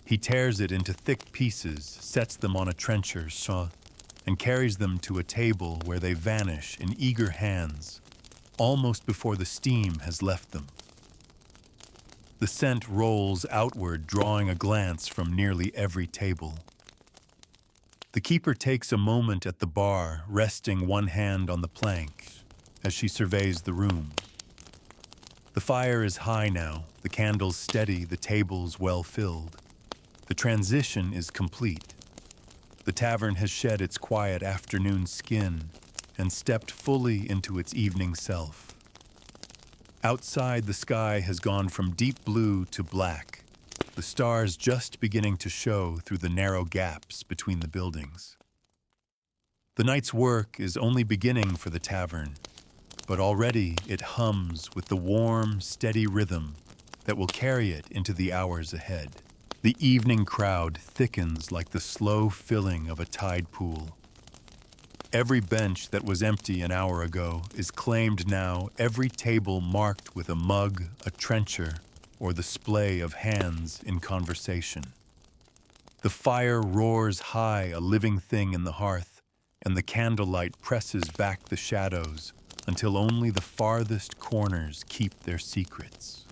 He tears it into thick pieces, sets them on a trencher, and carries them to a table where they vanish in eager hands, almost before the steam has left them. The scent rolls outward, drawing a glance from nearly every table. The keeper takes a moment at the bar, resting one hand on the plank as she surveys the room. The fire is high now, the candles steady, the tables well filled. The transition is complete. The tavern has shed its quiet afternoon skin and stepped fully into its evening self. Outside, the sky has gone from deep blue to black, the stars just beginning to show through the narrow gaps between the buildings. The night's work is only beginning for the tavern, but already it hums with the warm, steady rhythm that will carry it into the hours ahead. The evening crowd thickens like the slow filling of a tide pool. Every bench that was empty an hour ago is claimed now, every table marked with a mug, a trencher, or the splay of hands in conversation. The fire roars high, a living thing in the hearth, and the candlelight presses back the shadows until only the farthest corners keep their secrets.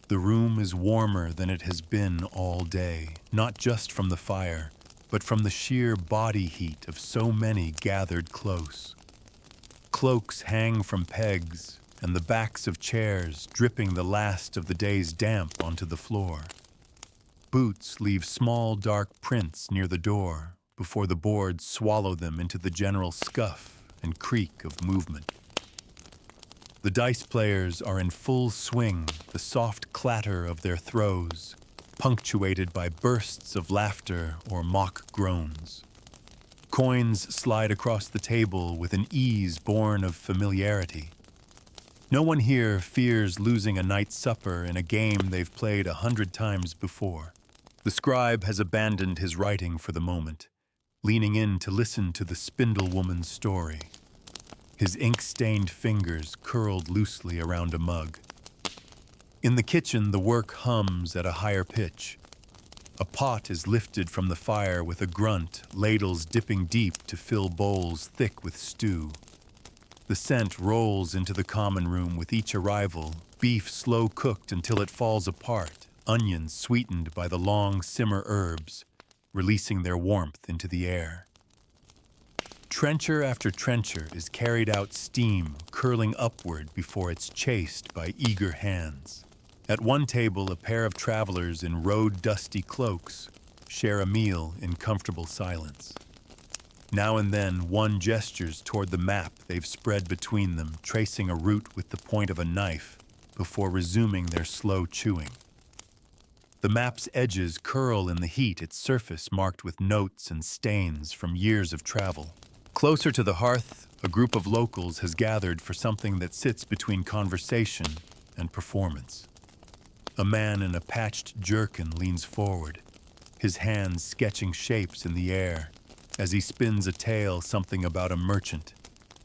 The room is warmer than it has been all day, not just from the fire, but from the sheer body heat of so many gathered close. Cloaks hang from pegs, and the backs of chairs dripping the last of the day's damp onto the floor. Boots leave small dark prints near the door before the boards swallow them into the general scuff and creak of movement. The dice players are in full swing, the soft clatter of their throws, punctuated by bursts of laughter or mock groans. Coins slide across the table with an ease born of familiarity. No one here fears losing a night's supper in a game they've played 100 times before. The scribe has abandoned his writing for the moment, leaning in to listen to the spindle woman's story. His ink-stained fingers curled loosely around a mug. In the kitchen, the work hums at a higher pitch. A pot is lifted from the fire with a grunt, ladles dipping deep to fill bowls thick with stew. The scent rolls into the common room with each arrival, beef slow cooked until it falls apart, onions sweetened by the long simmer herbs, releasing their warmth into the air. Trencher after trencher is carried out, steam curling upward before it's chased by eager hands. At one table, a pair of travelers in road-dusty cloaks share a meal in comfortable silence. Now and then, one gestures toward the map they've spread between them, tracing a route with the point of a knife before resuming their slow chewing. The map's edges curl in the heat, its surface marked with notes and stains from years of travel. Closer to the hearth, a group of locals has gathered for something that sits between conversation and performance. A man in a patched jerkin leans forward, his hands sketching shapes in the air as he spins a tale, something about a merchant,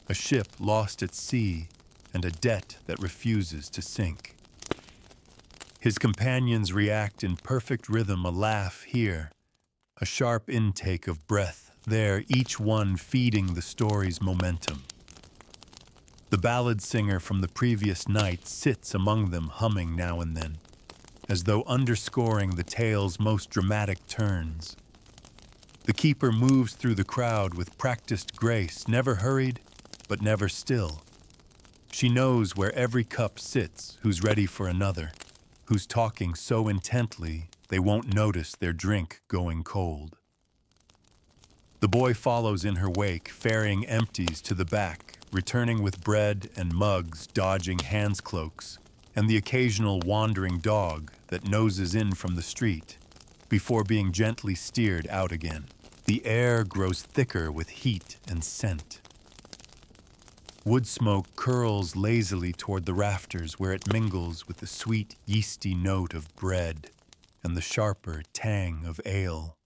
a ship lost at sea, and a debt that refuses to sink. His companions react in perfect rhythm, a laugh here, a sharp intake of breath there, each one feeding the story's momentum. The ballad singer from the previous night sits among them, humming now and then, as though underscoring the tale's most dramatic turns. The keeper moves through the crowd with practiced grace, never hurried, but never still. She knows where every cup sits, who's ready for another, who's talking so intently they won't notice their drink going cold. The boy follows in her wake, ferrying empties to the back, returning with bread and mugs, dodging hands cloaks, and the occasional wandering dog that noses in from the street before being gently steered out again. The air grows thicker with heat and scent. Wood smoke curls lazily toward the rafters where it mingles with the sweet, yeasty note of bread and the sharper tang of ale.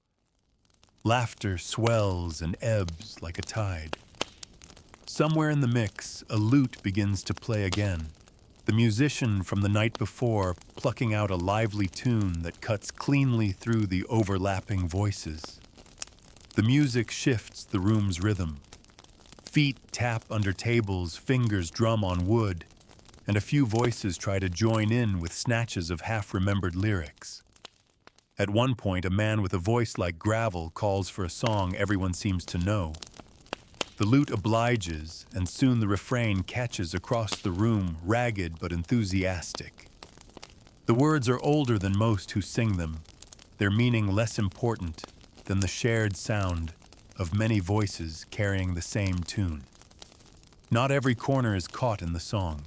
Laughter swells and ebbs like a tide. Somewhere in the mix, a lute begins to play again, the musician from the night before plucking out a lively tune that cuts cleanly through the overlapping voices. The music shifts the room's rhythm. Feet tap under tables, fingers drum on wood, and a few voices try to join in with snatches of half-remembered lyrics. At one point, a man with a voice like gravel calls for a song everyone seems to know. The lute obliges, and soon the refrain catches across the room, ragged but enthusiastic. The words are older than most who sing them, their meaning less important than the shared sound of many voices carrying the same tune. Not every corner is caught in the song.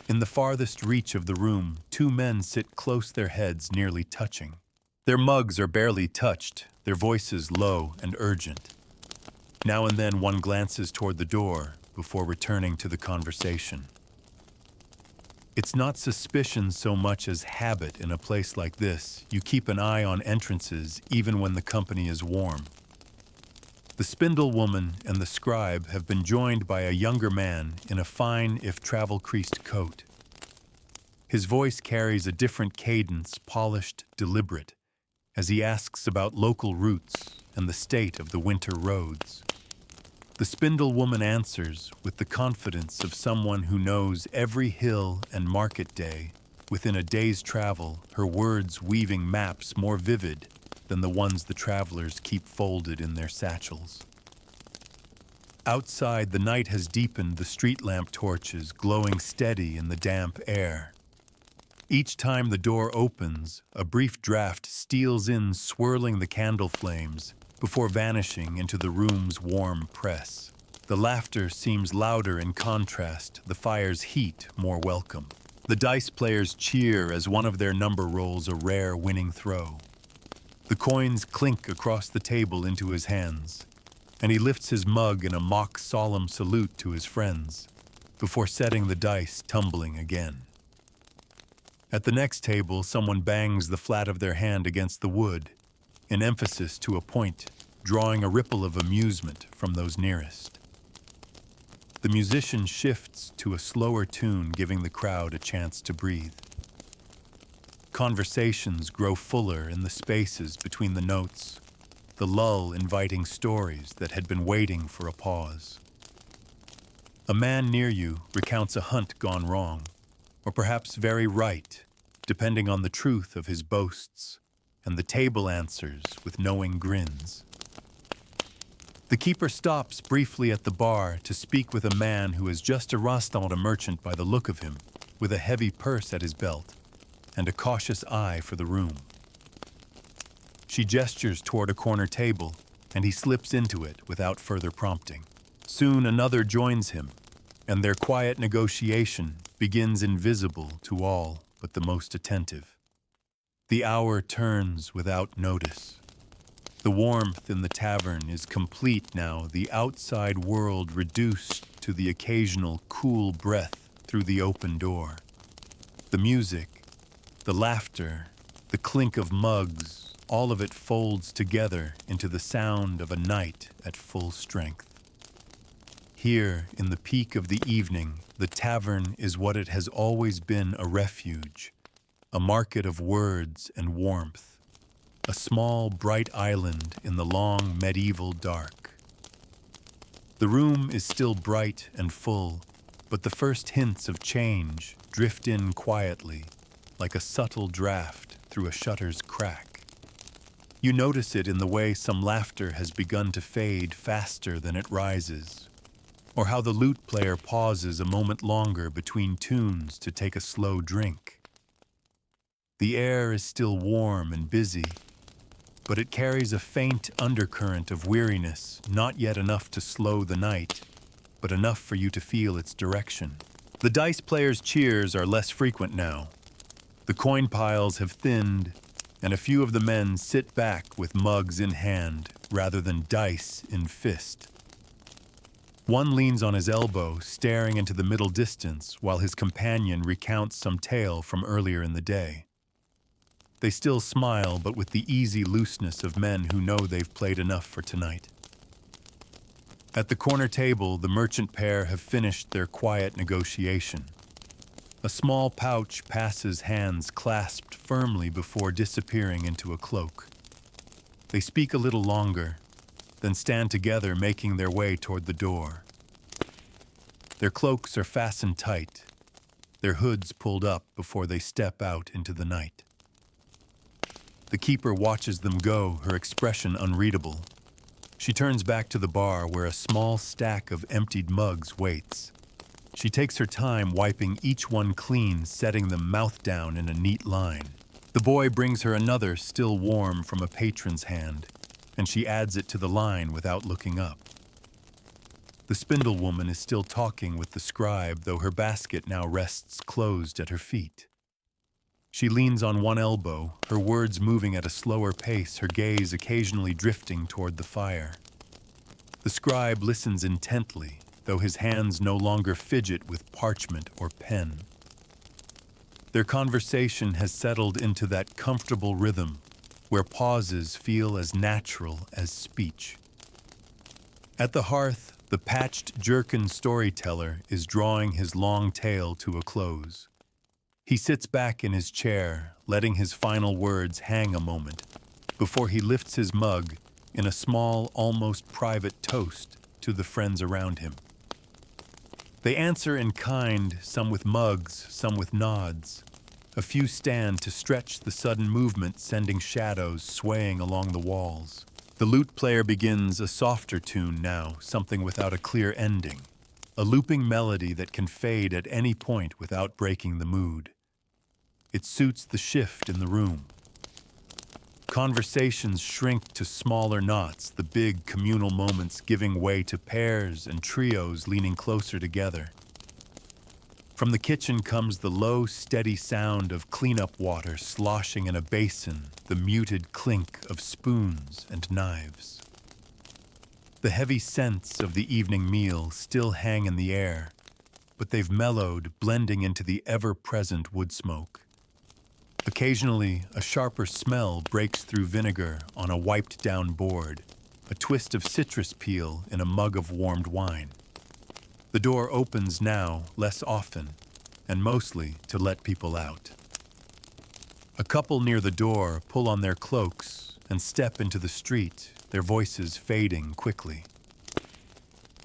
In the farthest reach of the room, two men sit close, their heads nearly touching. Their mugs are barely touched, their voices low and urgent. Now and then one glances toward the door before returning to the conversation. It's not suspicion so much as habit in a place like this. You keep an eye on entrances even when the company is warm. The spindle woman and the scribe have been joined by a younger man in a fine, if travel-creased coat. His voice carries a different cadence, polished, deliberate, as he asks about local routes and the state of the winter roads. The spindle woman answers with the confidence of someone who knows every hill and market day within a day's travel, her words weaving maps more vivid than the ones the travelers keep folded in their satchels. Outside, the night has deepened, the street lamp torches glowing steady in the damp air. Each time the door opens, a brief draft steals in, swirling the candle flames before vanishing into the room's warm press. The laughter seems louder in contrast, the fire's heat more welcome. The dice players cheer as one of their number rolls a rare winning throw. The coins clink across the table into his hands, and he lifts his mug in a mock solemn salute to his friends before setting the dice tumbling again. At the next table, someone bangs the flat of their hand against the wood, in emphasis to a point, drawing a ripple of amusement from those nearest. The musician shifts to a slower tune, giving the crowd a chance to breathe. Conversations grow fuller in the spaces between the notes, the lull inviting stories that had been waiting for a pause. A man near you recounts a hunt gone wrong, or perhaps very right, depending on the truth of his boasts, and the table answers with knowing grins. The keeper stops briefly at the bar to speak with a man who has just arrested a merchant by the look of him, with a heavy purse at his belt and a cautious eye for the room. She gestures toward a corner table, and he slips into it without further prompting. Soon another joins him, and their quiet negotiation begins invisible to all but the most attentive. The hour turns without notice. The warmth in the tavern is complete now, the outside world reduced to the occasional cool breath through the open door. The music, the laughter, the clink of mugs, all of it folds together into the sound of a night at full strength. Here, in the peak of the evening, the tavern is what it has always been, a refuge, a market of words and warmth, a small, bright island in the long medieval dark. The room is still bright and full, but the first hints of change drift in quietly, like a subtle draft through a shutter's crack. You notice it in the way some laughter has begun to fade faster than it rises, or how the lute player pauses a moment longer between tunes to take a slow drink. The air is still warm and busy, but it carries a faint undercurrent of weariness, not yet enough to slow the night, but enough for you to feel its direction. The dice players' cheers are less frequent now. The coin piles have thinned, and a few of the men sit back with mugs in hand rather than dice in fist. One leans on his elbow, staring into the middle distance, while his companion recounts some tale from earlier in the day. They still smile, but with the easy looseness of men who know they've played enough for tonight. At the corner table, the merchant pair have finished their quiet negotiation. A small pouch passes hands clasped firmly before disappearing into a cloak. They speak a little longer, then stand together, making their way toward the door. Their cloaks are fastened tight, their hoods pulled up before they step out into the night. The keeper watches them go, her expression unreadable. She turns back to the bar where a small stack of emptied mugs waits. She takes her time wiping each one clean, setting them mouth down in a neat line. The boy brings her another, still warm, from a patron's hand, and she adds it to the line without looking up. The spindle woman is still talking with the scribe, though her basket now rests closed at her feet. She leans on one elbow, her words moving at a slower pace, her gaze occasionally drifting toward the fire. The scribe listens intently, though his hands no longer fidget with parchment or pen. Their conversation has settled into that comfortable rhythm where pauses feel as natural as speech. At the hearth, the patched jerkin storyteller is drawing his long tale to a close. He sits back in his chair, letting his final words hang a moment, before he lifts his mug in a small, almost private toast to the friends around him. They answer in kind, some with mugs, some with nods. A few stand to stretch the sudden movement, sending shadows swaying along the walls. The lute player begins a softer tune now, something without a clear ending, a looping melody that can fade at any point without breaking the mood. It suits the shift in the room. Conversations shrink to smaller knots, the big communal moments giving way to pairs and trios leaning closer together. From the kitchen comes the low, steady sound of cleanup water sloshing in a basin, the muted clink of spoons and knives. The heavy scents of the evening meal still hang in the air, but they've mellowed, blending into the ever-present wood smoke. Occasionally, a sharper smell breaks through vinegar on a wiped-down board, a twist of citrus peel in a mug of warmed wine. The door opens now, less often, and mostly to let people out. A couple near the door pull on their cloaks and step into the street, their voices fading quickly.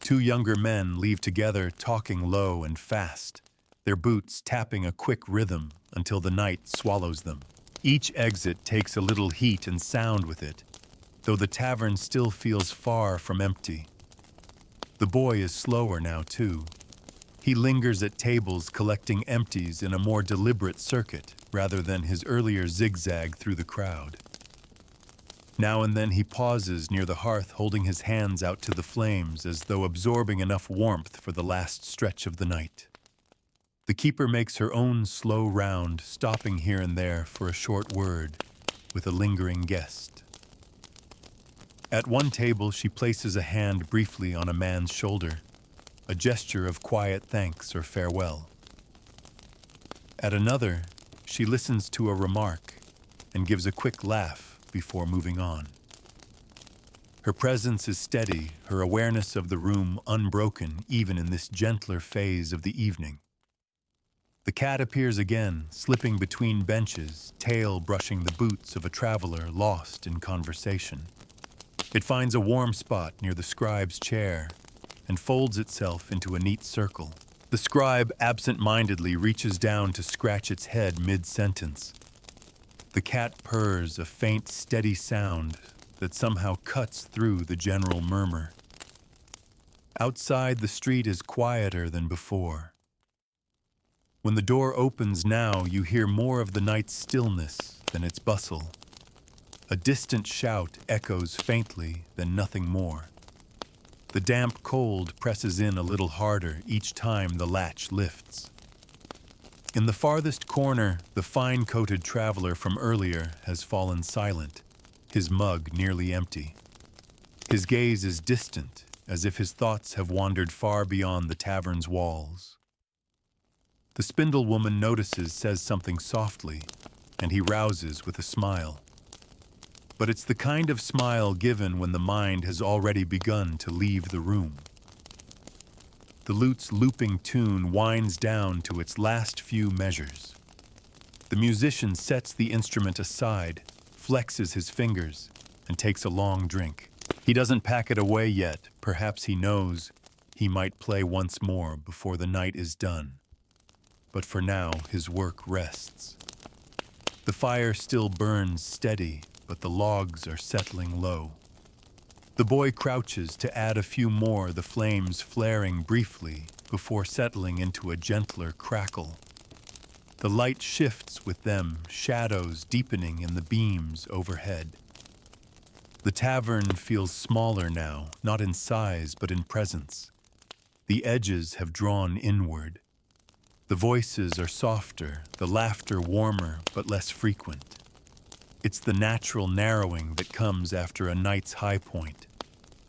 Two younger men leave together, talking low and fast, their boots tapping a quick rhythm until the night swallows them. Each exit takes a little heat and sound with it, though the tavern still feels far from empty. The boy is slower now, too. He lingers at tables collecting empties in a more deliberate circuit rather than his earlier zigzag through the crowd. Now and then he pauses near the hearth, holding his hands out to the flames as though absorbing enough warmth for the last stretch of the night. The keeper makes her own slow round, stopping here and there for a short word with a lingering guest. At one table, she places a hand briefly on a man's shoulder, a gesture of quiet thanks or farewell. At another, she listens to a remark and gives a quick laugh before moving on. Her presence is steady, her awareness of the room unbroken even in this gentler phase of the evening. The cat appears again, slipping between benches, tail brushing the boots of a traveler lost in conversation. It finds a warm spot near the scribe's chair and folds itself into a neat circle. The scribe absent-mindedly reaches down to scratch its head mid-sentence. The cat purrs a faint, steady sound that somehow cuts through the general murmur. Outside, the street is quieter than before. When the door opens now, you hear more of the night's stillness than its bustle. A distant shout echoes faintly, then nothing more. The damp cold presses in a little harder each time the latch lifts. In the farthest corner, the fine-coated traveler from earlier has fallen silent, his mug nearly empty. His gaze is distant, as if his thoughts have wandered far beyond the tavern's walls. The spindle woman notices, says something softly, and he rouses with a smile. But it's the kind of smile given when the mind has already begun to leave the room. The lute's looping tune winds down to its last few measures. The musician sets the instrument aside, flexes his fingers, and takes a long drink. He doesn't pack it away yet. Perhaps he knows he might play once more before the night is done. But for now, his work rests. The fire still burns steady, but the logs are settling low. The boy crouches to add a few more, the flames flaring briefly before settling into a gentler crackle. The light shifts with them, shadows deepening in the beams overhead. The tavern feels smaller now, not in size but in presence. The edges have drawn inward. The voices are softer, the laughter warmer but less frequent. It's the natural narrowing that comes after a night's high point,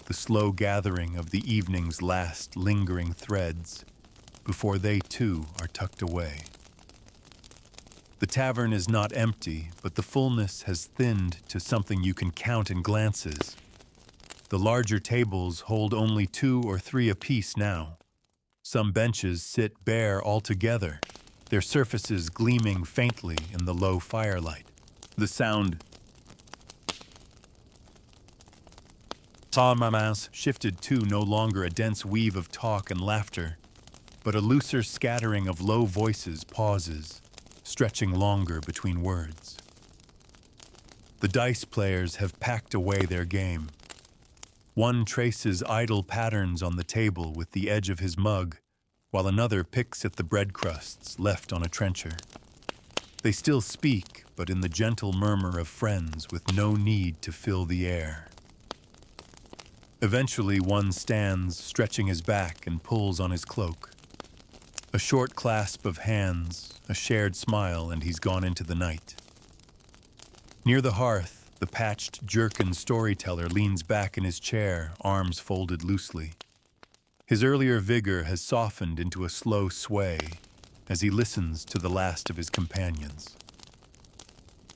the slow gathering of the evening's last lingering threads before they too are tucked away. The tavern is not empty, but the fullness has thinned to something you can count in glances. The larger tables hold only 2 or 3 apiece now. Some benches sit bare altogether, their surfaces gleaming faintly in the low firelight. The sound Mamas shifted to no longer a dense weave of talk and laughter, but a looser scattering of low voices pauses, stretching longer between words. The dice players have packed away their game. One traces idle patterns on the table with the edge of his mug, while another picks at the bread crusts left on a trencher. They still speak, but in the gentle murmur of friends with no need to fill the air. Eventually, one stands, stretching his back, and pulls on his cloak. A short clasp of hands, a shared smile, and he's gone into the night. Near the hearth, the patched, jerkin storyteller leans back in his chair, arms folded loosely. His earlier vigor has softened into a slow sway as he listens to the last of his companions.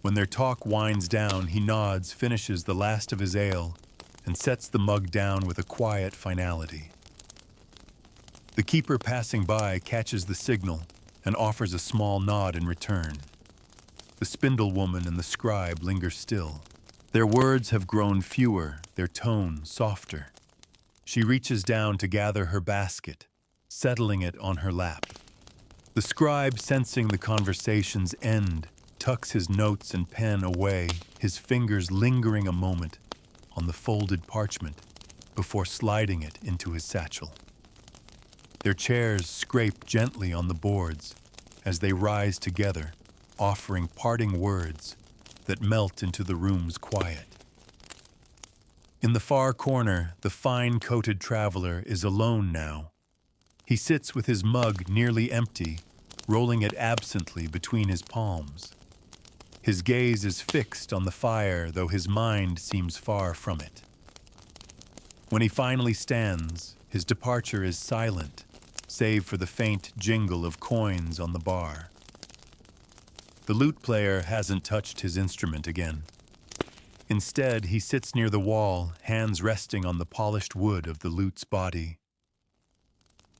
When their talk winds down, he nods, finishes the last of his ale, and sets the mug down with a quiet finality. The keeper passing by catches the signal and offers a small nod in return. The spindle woman and the scribe linger still. Their words have grown fewer, their tone softer. She reaches down to gather her basket, settling it on her lap. The scribe, sensing the conversation's end, tucks his notes and pen away, his fingers lingering a moment on the folded parchment before sliding it into his satchel. Their chairs scrape gently on the boards as they rise together, offering parting words that melt into the room's quiet. In the far corner, the fine-coated traveler is alone now. He sits with his mug nearly empty, rolling it absently between his palms. His gaze is fixed on the fire, though his mind seems far from it. When he finally stands, his departure is silent, save for the faint jingle of coins on the bar. The lute player hasn't touched his instrument again. Instead, he sits near the wall, hands resting on the polished wood of the lute's body.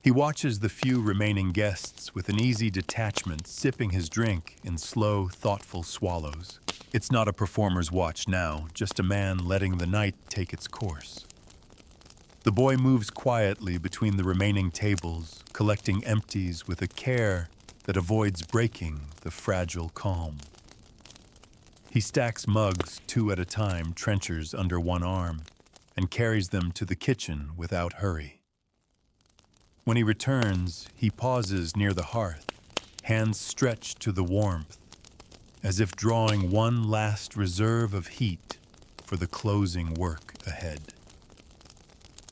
He watches the few remaining guests with an easy detachment, sipping his drink in slow, thoughtful swallows. It's not a performer's watch now, just a man letting the night take its course. The boy moves quietly between the remaining tables, collecting empties with a care that avoids breaking the fragile calm. He stacks mugs 2 at a time, trenchers under one arm, and carries them to the kitchen without hurry. When he returns, he pauses near the hearth, hands stretched to the warmth, as if drawing one last reserve of heat for the closing work ahead.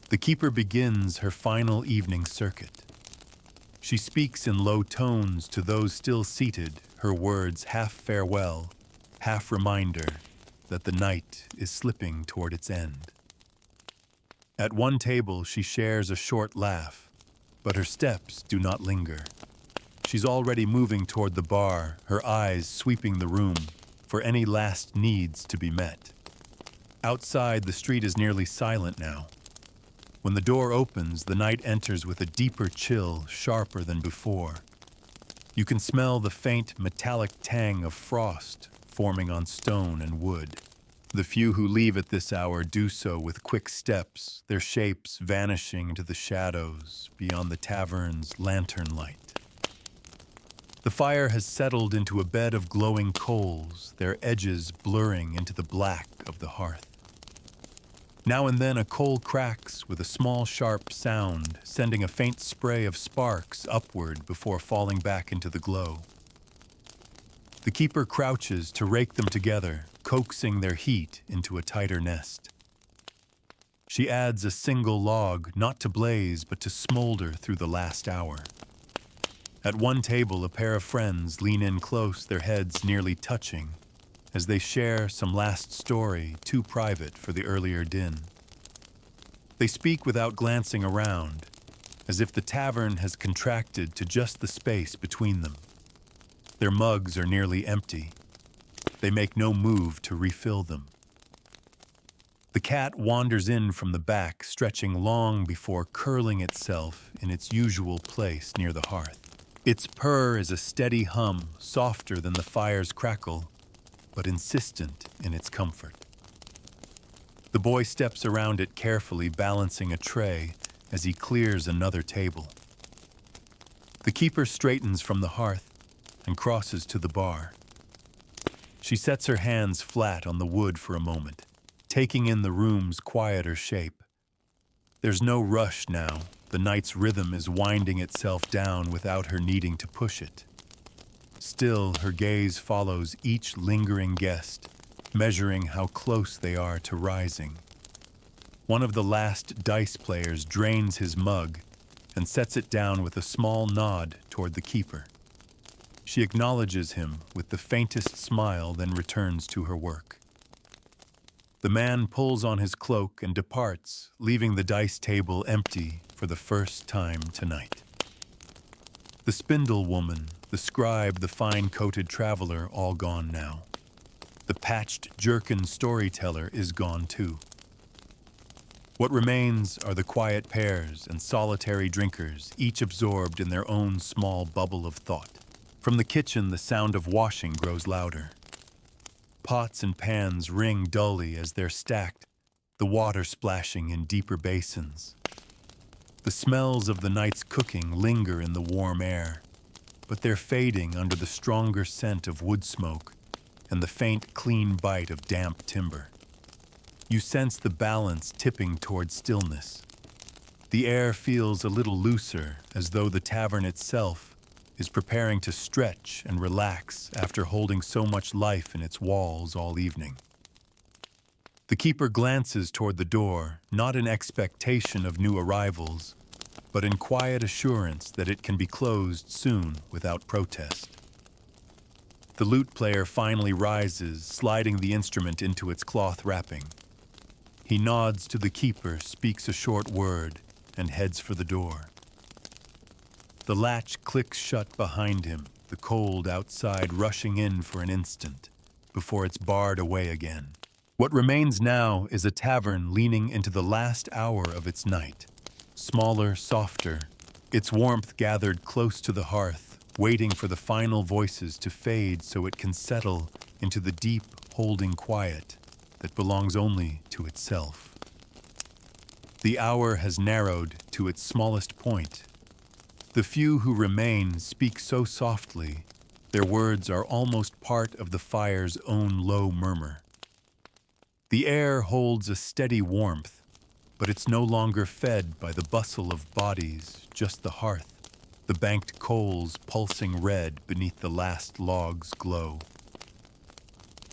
The keeper begins her final evening circuit. She speaks in low tones to those still seated, her words half farewell, half reminder that the night is slipping toward its end. At one table, she shares a short laugh, but her steps do not linger. She's already moving toward the bar, her eyes sweeping the room for any last needs to be met. Outside, the street is nearly silent now. When the door opens, the night enters with a deeper chill, sharper than before. You can smell the faint metallic tang of frost forming on stone and wood. The few who leave at this hour do so with quick steps, their shapes vanishing into the shadows beyond the tavern's lantern light. The fire has settled into a bed of glowing coals, their edges blurring into the black of the hearth. Now and then a coal cracks with a small sharp sound, sending a faint spray of sparks upward before falling back into the glow. The keeper crouches to rake them together, coaxing their heat into a tighter nest. She adds a single log, not to blaze, but to smolder through the last hour. At one table, a pair of friends lean in close, their heads nearly touching, as they share some last story too private for the earlier din. They speak without glancing around, as if the tavern has contracted to just the space between them. Their mugs are nearly empty. They make no move to refill them. The cat wanders in from the back, stretching long before curling itself in its usual place near the hearth. Its purr is a steady hum, softer than the fire's crackle, but insistent in its comfort. The boy steps around it carefully, balancing a tray as he clears another table. The keeper straightens from the hearth and crosses to the bar. She sets her hands flat on the wood for a moment, taking in the room's quieter shape. There's no rush now. The night's rhythm is winding itself down without her needing to push it. Still, her gaze follows each lingering guest, measuring how close they are to rising. One of the last dice players drains his mug and sets it down with a small nod toward the keeper. She acknowledges him with the faintest smile, then returns to her work. The man pulls on his cloak and departs, leaving the dice table empty for the first time tonight. The spindle woman, the scribe, the fine-coated traveler, all gone now. The patched jerkin storyteller is gone too. What remains are the quiet pairs and solitary drinkers, each absorbed in their own small bubble of thought. From the kitchen, the sound of washing grows louder. Pots and pans ring dully as they're stacked, the water splashing in deeper basins. The smells of the night's cooking linger in the warm air, but they're fading under the stronger scent of wood smoke and the faint, clean bite of damp timber. You sense the balance tipping toward stillness. The air feels a little looser, as though the tavern itself is preparing to stretch and relax after holding so much life in its walls all evening. The keeper glances toward the door, not in expectation of new arrivals, but in quiet assurance that it can be closed soon without protest. The lute player finally rises, sliding the instrument into its cloth wrapping. He nods to the keeper, speaks a short word, and heads for the door. The latch clicks shut behind him, the cold outside rushing in for an instant, before it's barred away again. What remains now is a tavern leaning into the last hour of its night. Smaller, softer, its warmth gathered close to the hearth, waiting for the final voices to fade so it can settle into the deep, holding quiet that belongs only to itself. The hour has narrowed to its smallest point. The few who remain speak so softly, their words are almost part of the fire's own low murmur. The air holds a steady warmth, but it's no longer fed by the bustle of bodies, just the hearth, the banked coals pulsing red beneath the last log's glow.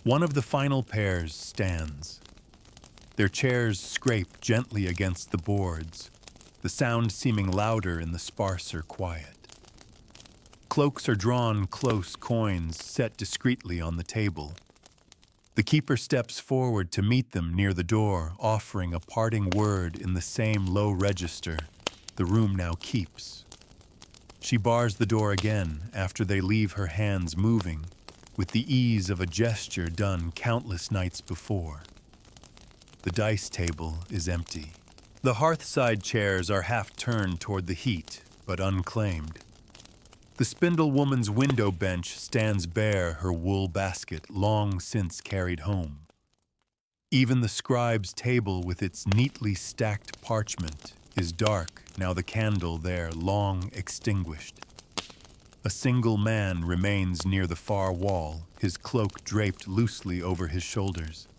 One of the final pairs stands. Their chairs scrape gently against the boards, the sound seeming louder in the sparser quiet. Cloaks are drawn close, coins set discreetly on the table. The keeper steps forward to meet them near the door, offering a parting word in the same low register the room now keeps. She bars the door again after they leave her hands moving, with the ease of a gesture done countless nights before. The dice table is empty. The hearthside chairs are half turned toward the heat, but unclaimed. The spindle woman's window bench stands bare, her wool basket long since carried home. Even the scribe's table with its neatly stacked parchment is dark, now the candle there long extinguished. A single man remains near the far wall, his cloak draped loosely over his shoulders.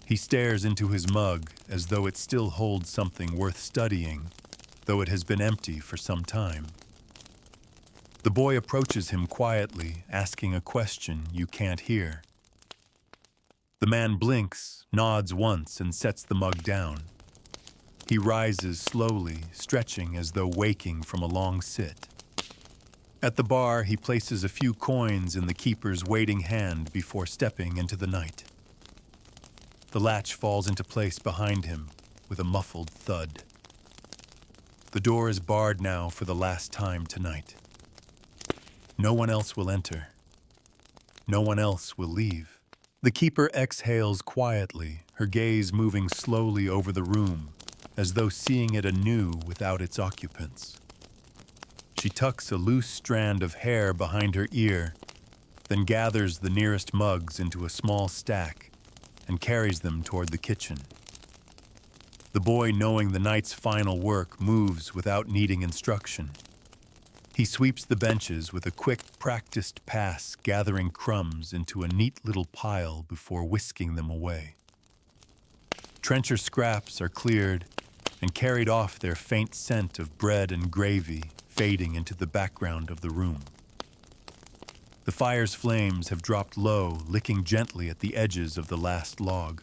He stares into his mug as though it still holds something worth studying, though it has been empty for some time. The boy approaches him quietly, asking a question you can't hear. The man blinks, nods once, and sets the mug down. He rises slowly, stretching as though waking from a long sit. At the bar, he places a few coins in the keeper's waiting hand before stepping into the night. The latch falls into place behind him with a muffled thud. The door is barred now for the last time tonight. No one else will enter. No one else will leave. The keeper exhales quietly, her gaze moving slowly over the room, as though seeing it anew without its occupants. She tucks a loose strand of hair behind her ear, then gathers the nearest mugs into a small stack and carries them toward the kitchen. The boy, knowing the night's final work, moves without needing instruction. He sweeps the benches with a quick, practiced pass, gathering crumbs into a neat little pile before whisking them away. Trencher scraps are cleared and carried off, their faint scent of bread and gravy fading into the background of the room. The fire's flames have dropped low, licking gently at the edges of the last log.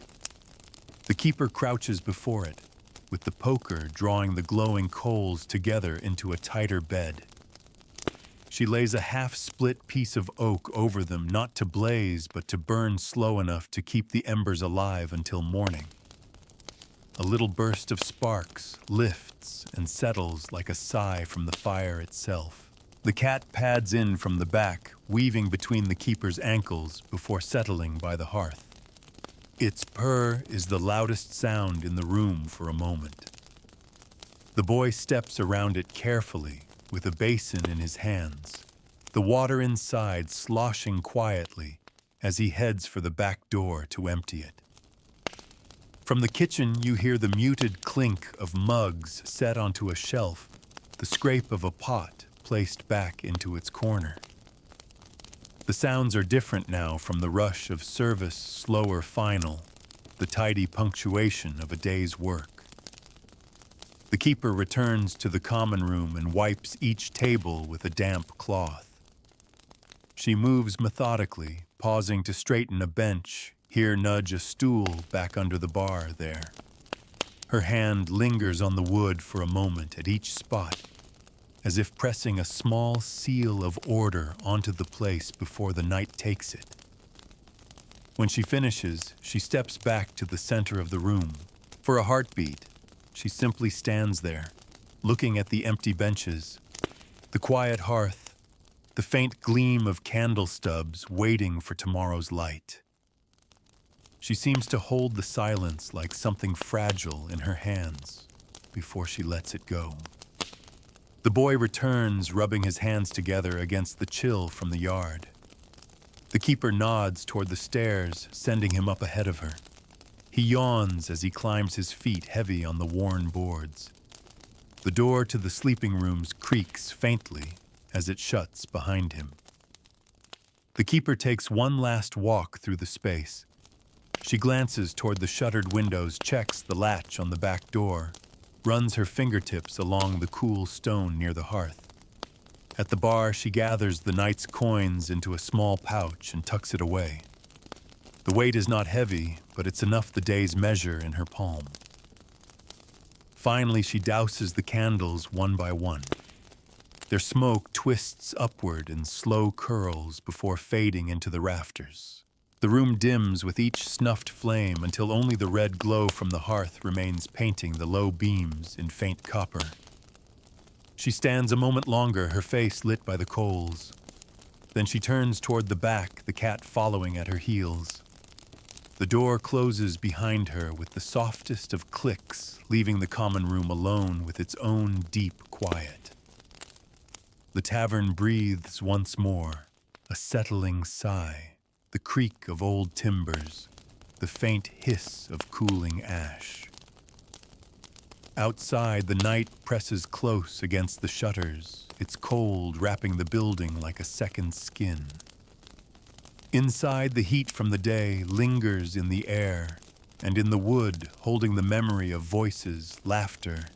The keeper crouches before it, with the poker drawing the glowing coals together into a tighter bed. She lays a half-split piece of oak over them, not to blaze, but to burn slow enough to keep the embers alive until morning. A little burst of sparks lifts and settles like a sigh from the fire itself. The cat pads in from the back, weaving between the keeper's ankles before settling by the hearth. Its purr is the loudest sound in the room for a moment. The boy steps around it carefully, with a basin in his hands, the water inside sloshing quietly as he heads for the back door to empty it. From the kitchen, you hear the muted clink of mugs set onto a shelf, the scrape of a pot placed back into its corner. The sounds are different now from the rush of service, slower final, the tidy punctuation of a day's work. The keeper returns to the common room and wipes each table with a damp cloth. She moves methodically, pausing to straighten a bench, here nudge a stool back under the bar there. Her hand lingers on the wood for a moment at each spot, as if pressing a small seal of order onto the place before the night takes it. When she finishes, she steps back to the center of the room. For a heartbeat, she simply stands there, looking at the empty benches, the quiet hearth, the faint gleam of candle stubs waiting for tomorrow's light. She seems to hold the silence like something fragile in her hands before she lets it go. The boy returns, rubbing his hands together against the chill from the yard. The keeper nods toward the stairs, sending him up ahead of her. He yawns as he climbs, his feet heavy on the worn boards. The door to the sleeping rooms creaks faintly as it shuts behind him. The keeper takes one last walk through the space. She glances toward the shuttered windows, checks the latch on the back door, runs her fingertips along the cool stone near the hearth. At the bar, she gathers the night's coins into a small pouch and tucks it away. The weight is not heavy, but it's enough the day's measure in her palm. Finally, she douses the candles one by one. Their smoke twists upward in slow curls before fading into the rafters. The room dims with each snuffed flame until only the red glow from the hearth remains painting the low beams in faint copper. She stands a moment longer, her face lit by the coals. Then she turns toward the back, the cat following at her heels. The door closes behind her with the softest of clicks, leaving the common room alone with its own deep quiet. The tavern breathes once more, a settling sigh, the creak of old timbers, the faint hiss of cooling ash. Outside, the night presses close against the shutters, its cold wrapping the building like a second skin. Inside, the heat from the day lingers in the air, and in the wood, holding the memory of voices, laughter,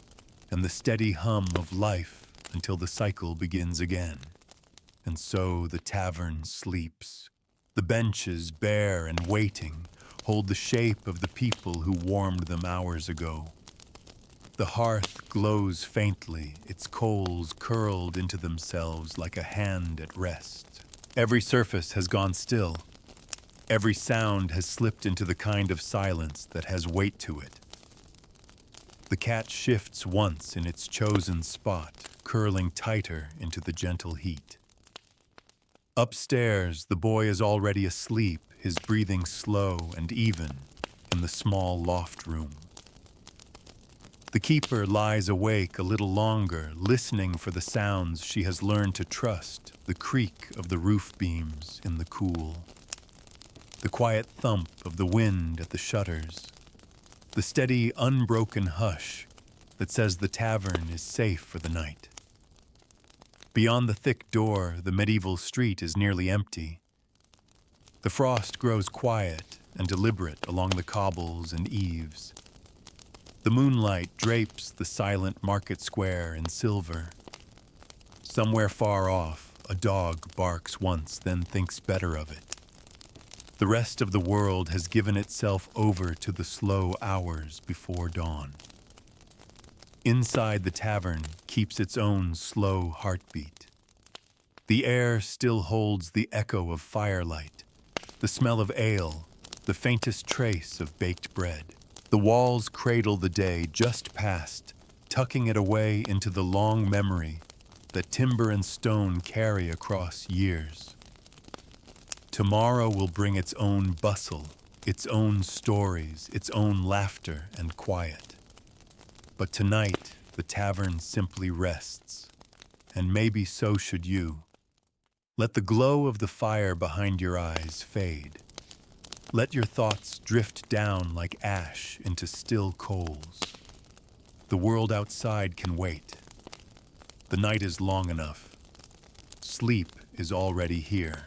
and the steady hum of life until the cycle begins again. And so the tavern sleeps. The benches, bare and waiting, hold the shape of the people who warmed them hours ago. The hearth glows faintly, its coals curled into themselves like a hand at rest. Every surface has gone still. Every sound has slipped into the kind of silence that has weight to it. The cat shifts once in its chosen spot, curling tighter into the gentle heat. Upstairs, the boy is already asleep, his breathing slow and even in the small loft room. The keeper lies awake a little longer, listening for the sounds she has learned to trust, the creak of the roof beams in the cool, the quiet thump of the wind at the shutters, the steady, unbroken hush that says the tavern is safe for the night. Beyond the thick door, the medieval street is nearly empty. The frost grows quiet and deliberate along the cobbles and eaves. The moonlight drapes the silent market square in silver. Somewhere far off, a dog barks once, then thinks better of it. The rest of the world has given itself over to the slow hours before dawn. Inside the tavern keeps its own slow heartbeat. The air still holds the echo of firelight, the smell of ale, the faintest trace of baked bread. The walls cradle the day just past, tucking it away into the long memory that timber and stone carry across years. Tomorrow will bring its own bustle, its own stories, its own laughter and quiet. But tonight, the tavern simply rests, and maybe so should you. Let the glow of the fire behind your eyes fade. Let your thoughts drift down like ash into still coals. The world outside can wait. The night is long enough. Sleep is already here.